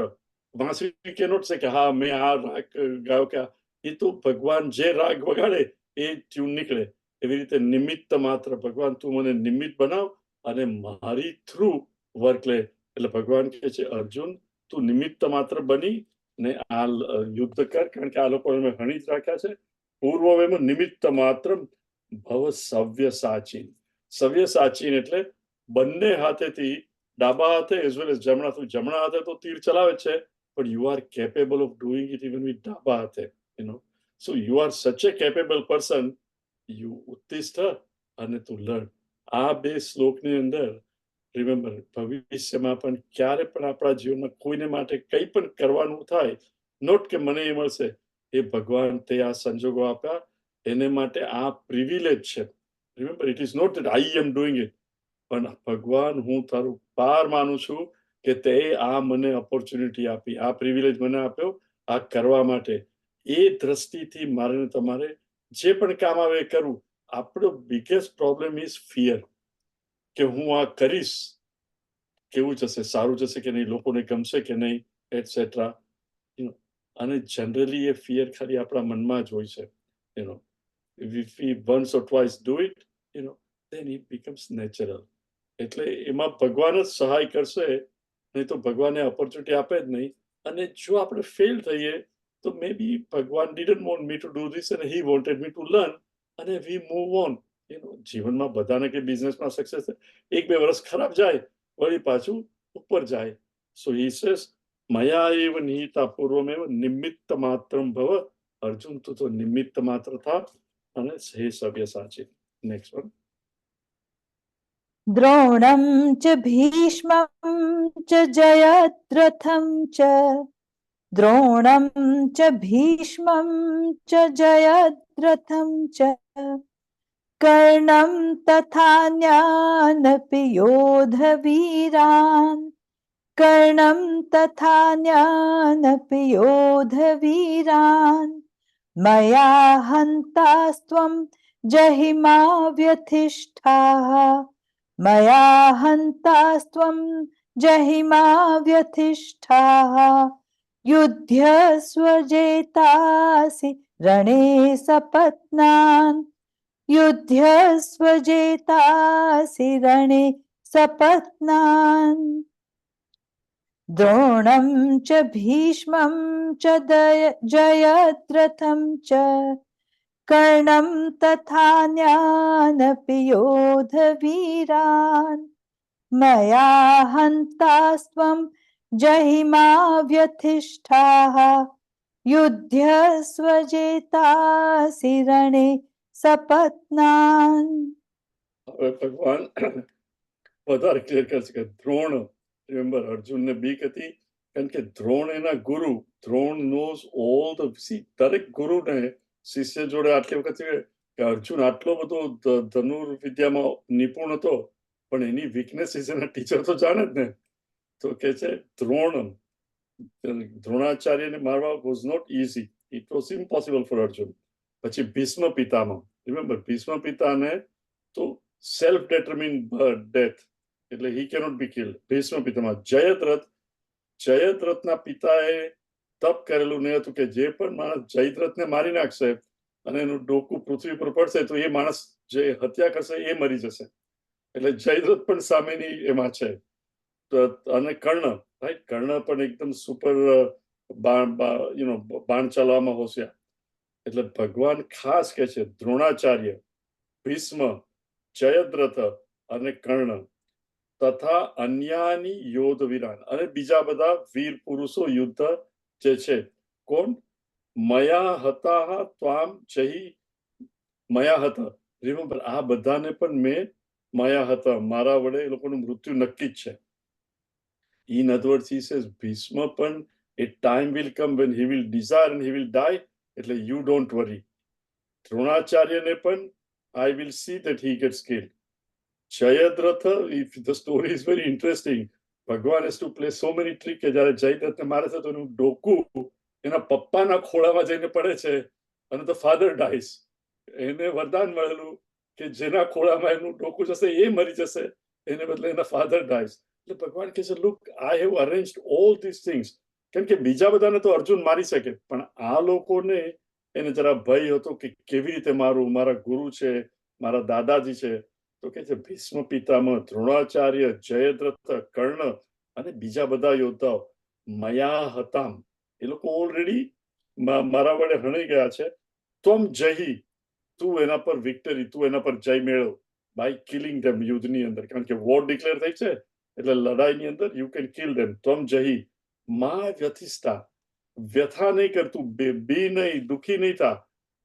વાંસળી કેનોટ સે કે હા મેં આ રાગ ગાયો કે એ તો ભગવાન જે રાગ વગાડે એ ટ્યુન નીકળે. એવી રીતે નિમિત્ત માત્ર ભગવાન તું મને નિમિત્ત બનાવ અને મારી થ્રુ વર્ક લે. એટલે ભગવાન કહે છે અર્જુન તું નિમિત્ત માત્ર બની ને આ યુદ્ધ કર, કારણ કે આ લોકો હણી જ રાખ્યા છે. પૂર્વમેવ નિમિત્ત માત્ર ભવ સવ્ય સાચીન. સવ્ય સાચીન એટલે બંને હાથેથી, ડાબા હાથે એઝ વેલ એઝ જમણા. તું જમણા હાથે તો તીર ચલાવે છે, but you are capable of doing it even with ડાબા હાથે, so you are such a capable person. You ઉત્તિષ્ઠ અને તું લડ. આ બે શ્લોકની અંદર રિમેમ્બર, ભવિષ્યમાં પણ ક્યારે પણ આપણા જીવનમાં કોઈને માટે કંઈ પણ કરવાનું થાય, નોટ કે મને એ મળશે, એ ભગવાન તે આ સંજોગો આપ્યા એને માટે આ પ્રિવિલેજ છે. Remember, it is not that I am doing it, પણ ભગવાન હું તારું પાર માનું છું કે તે આ મને ઓપોર્ચ્યુનિટી આપી, આ પ્રિવિલેજ મને આપ્યો આ કરવા માટે. એ દ્રષ્ટિથી મારે તમારે જે પણ કામ આવે એ કરવું. આપણો બિગેસ્ટ પ્રોબ્લેમ ઇઝ ફિયર, કે હું આ કરીશ કેવું જશે, સારું જશે કે નહીં, લોકોને ગમશે કે નહીં, એટસેટ્રા. અને જનરલી એ ફિયર ખાલી આપણા મનમાં જ હોય છે. if we once or twice do it, then it becomes natural. એટલે એમાં ભગવાન જ સહાય કરશે, નહીં તો ભગવાને ઓપોર્ચ્યુનિટી આપે જ નહીં. અને જો આપણે ફેલ થઈએ તો મે બી ભગવાન didn't want me to do this and he wanted me to learn, અને we move on. જીવનમાં બધાને કે બિઝનેસમાં સક્સેસ એક બે વર્ષ ખરાબ જાય, વળી પાછું ઉપર જાય. સો he says મયા એવ નિહિતા પૂર્વમેવ નિમિત્ત માત્રમ ભવ. અર્જુન તું તો નિમિત્ત માત્ર થા અને હે સવ્ય સાચી. Next one. દ્રોણમ ચ ભીષ્મમ ચ જયદ્રથમ ચ દ્રોણમ ચ ભીષ્મમ ચ જયદ્રથમ ચ કર્ણમ તથાન્યાનપી યોધવીરાન કર્ણમ તથાન્યાનપી યોધવીરાન મયા હંતાસ્ત્વમ જહિમા વ્યથિષ્ઠાઃ મયા હંતાસ્ત્વમ જહિમા વ્યથિષ્ઠાઃ યુધ્યસ્વ જેતાસि રણે સપત્નાન યુધ્યસ્વ જેતાસि રણે સપત્નાન દ્રોણમ ચ ભીષ્મમ ચ જયદ્રથમ ચ કર્ણમ તથાન્યાનપી યોધવીરાન મયા હંતાસ્ત્વમ જહિમા વ્યથિષ્ઠાઃ યુધ્યસ્વ જેતાસि રણે સપત્નાન. હવે ભગવાન વધારે ક્લિયર કરશે કે દ્રોણ, રિમેમ્બર અર્જુનને બીક હતી કારણ કે દ્રોણ એના ગુરુ. દ્રોણ નોઝ ઓલ ધ, દરેક ગુરુને શિષ્ય જોડે આટલી વખત કે અર્જુન આટલો બધો ધનુર્વિદ્યામાં નિપુણ હતો, પણ એની વીકનેસીસ એના ટીચર તો જાણે જ ને. તો કે છે દ્રોણ, દ્રોણાચાર્યને મારવા was not easy, it was impossible for Arjun. પછી ભીષ્મ પિતામહ, રિમેમ્બર ભીષ્મ પિતાને તો સેલ્ફ ડિટર્મિન ડેથ, એટલે he cannot be killed. Bhishma Pitamah. Jayadrath, જયદ્રથના પિતાએ તપ કરેલું નહીં હતું કે જે પણ માણસ જયદ્રથને મારી નાખશે અને એનું ડોકું પૃથ્વી પર પડશે તો એ માણસ જે હત્યા કરશે એ મરી જશે. એટલે જયદ્રથ પણ સામેની એમાં છે. અને કર્ણ, રાઈટ, કર્ણ પણ એકદમ સુપર બાણ ચલાવવામાં હોશિયાર. એટલે ભગવાન ખાસ કહે છે દ્રોણાચાર્ય, ભીષ્મ, જયદ્રથ અને કર્ણ તથા અન્યાની યોધ વીરાન અને બીજા બધા વીર પુરુષો યુદ્ધ જે છે કોણ મયા હતા ત્વામ જહી મયા હતા. રિમેમ્બર આ બધાને પણ મેં મયા હતા મારા વડે એ લોકોનું મૃત્યુ નક્કી જ છે. In other words, he says Bhishma પણ a time will come when he will desire and he will die, એટલે you don't worry. દ્રોણાચાર્યને પણ I will see that he gets killed. Jayadratha, if the story is very interesting, ભગવાન has to play so many tricks કે જ્યારે જયદ્રથને મારે છે તો એનું ડોકું એના પપ્પાના ખોળામાં જઈને પડે છે અને the father dies. એને વરદાન મળેલું કે જેના ખોળામાં એનું ડોકું જશે એ મરી જશે, એને બદલે એના father dies. એટલે ભગવાન કહે છે look, I have arranged all these things. કેમ કે બીજા બધાને તો અર્જુન મારી શકે પણ આ લોકોને એને જરા ભય હતો કે કેવી રીતે મારું, મારા ગુરુ છે, મારા દાદાજી છે. તો કે છે ભીષ્મ પિતામહ, દ્રોણાચાર્ય, જયદ્રથ, કર્ણ અને બીજા બધા યોદ્ધાઓ મયા હતામ, એ લોકો ઓલરેડી મારા વડે હણી ગયા છે. ત્વમ જહી, તું એના પર વિક્ટરી, તું એના પર જય મેળવ બાય કિલિંગ ધેમ, યુદ્ધની અંદર. કારણ કે વોર ડિક્લેર થઈ છે એટલે લડાઈની અંદર યુ કેન કિલ ધેમ. ત્વમ જહી મા વ્યથિષ્ઠા, વ્યથા નહીં કરતું, બી નહીં, દુઃખી નહીં થા.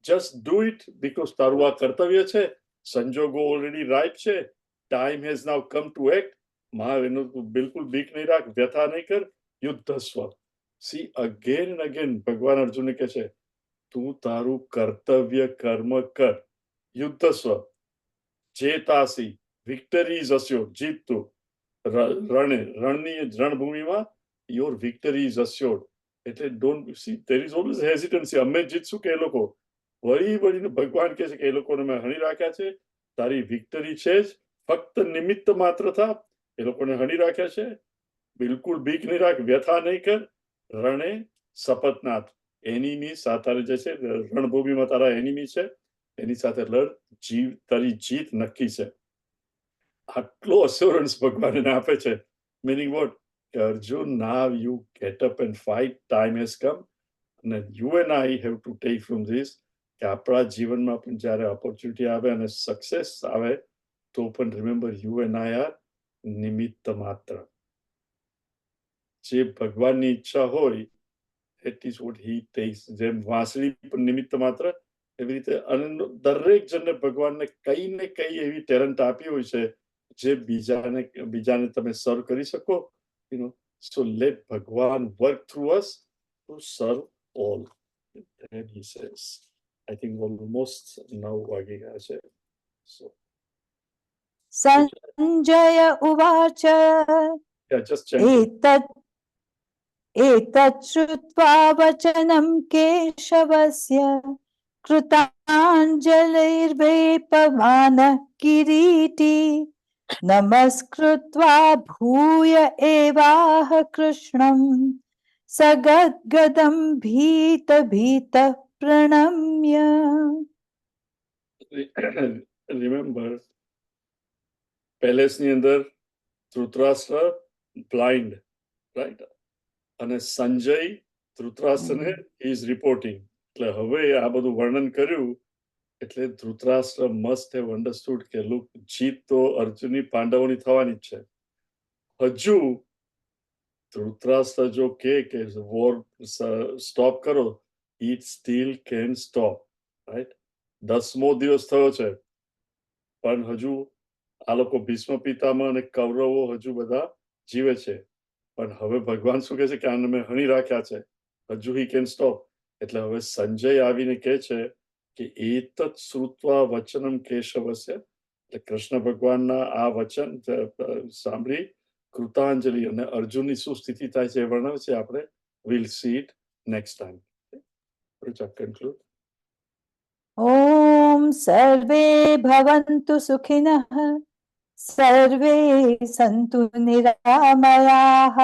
જસ્ટ ડુ ઇટ બીકોઝ તારું આ કર્તવ્ય છે, સંજોગો ઓલરેડી રાઈપ છે, time has now come to act. એનું બિલકુલ બીક નહીં રાખ, વ્યથા નહીં કર, યુદ્ધ સ્વ. સી અગેન એન્ડ અગેન ભગવાન અર્જુનને કહે છે તું તારું કર્તવ્ય કર્મ કર, યુદ્ધ સ્વ. ચેતાસી, વિક્ટરી ઇઝ અસ્યોર, જીત તું. રણની રણભૂમિમાં યોર વિક્ટરી ઇઝ અસ્યોર. એટલે don't see there is always hesitancy, અમે જીતશું કે એ લોકો. વળી વળીને ભગવાન કહે છે કે એ લોકોને મેં હણી રાખ્યા છે, તારી વિક્ટરી છે જ, ફક્ત નિમિત્ત માત્ર થા. એ લોકોને હણી રાખ્યા છે, બિલકુલ બીક નહીં રાખ, વ્યથા નહીં કર. રણે શપથનાથ, એનિમી સાથે જે છે રણભૂમિમાં તારા એનિમી છે એની સાથે લડ, જીવ, તારી જીત નક્કી છે. આટલો અસ્યોરન્સ ભગવાન એને આપે છે. મીનિંગ વોટ કે Arjun, now you get up and fight, time has come. અને you and I have to take from this કે આપણા જીવનમાં પણ જ્યારે ઓપોર્ચ્યુનિટી આવે અને સક્સેસ આવે તો પણ remember you and I are નિમિત્ત માત્ર. જે ભગવાનની ઈચ્છા હોય it is what he takes. જેમ વાંસળી પણ નિમિત્ત માત્ર, એવી રીતે દરેક જણને ભગવાનને કઈ ને કઈ એવી ટેલેન્ટ આપી હોય છે જે બીજાને તમે સર્વ કરી શકો. યુ નો, સો લેટ ભગવાન વર્ક થ્રુ અસ ટુ સર્વ all. And he says, I think almost 9 વાગી ગયા છે. So Sanjay ઉવાચ yeah, just chant. एतत् श्रुत्वा वचनं केशवस्य कृताञ्जलिर्वेपमानः किरीटी नमस्कृत्वा भूय एवाह कृष्णं सगद्गदं भीतः प्रणम्य. Remember, પેલેસની અંદર ધૃતરાષ્ટ્ર બ્લાઇન્ડ, રાઈટ? અને સંજય ધૃતરાષ્ટ્રને ઇઝ રિપોર્ટિંગ. એટલે હવે આ બધું વર્ણન કર્યું એટલે ધૃતરાષ્ટ્ર મસ્ટ હેવ અન્ડરસ્ટુડ કે લુક, જીત તો અર્જુનની પાંડવોની થવાની જ છે. હજુ ધૃતરાષ્ટ્ર જો કે વોર સ્ટોપ કરો, it still can stop, right? 10મો દિવસ થયો છે પણ હજુ આ લોકો ભીષ્મ પિતામહ અને કૌરવો હજુ બધા જીવે છે. પણ હવે ભગવાન શું કહે છે કે આને મેં હણી રાખ્યા છે, હજુ હી કેન સ્ટોપ. એટલે હવે સંજય આવીને કહે છે કે એતત શ્રુત્વા વચનમ કેશવસ્ય, એટલે કૃષ્ણ ભગવાનના આ વચન સાંભળી કૃતાંજલિ અને અર્જુનની શું સ્થિતિ થાય છે એ વર્ણવે છે. આપણે will see it next time. Conclude. ઓમ સર્વે ભવન્તુ સુખિનઃ, સર્વે સંતુ નિરામયાઃ,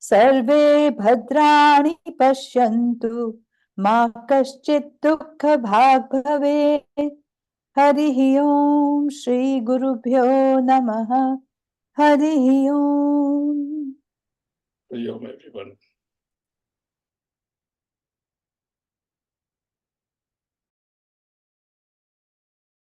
સર્વે ભદ્રાણિ પશ્યन्तુ, મા કશ્ચિત દુઃખ ભાગ ભવેત. હરિ ઓમ શ્રી ગુરુભ્યો નમઃ. હરિ ઓમ. હરિ ઓમ એવરીવન.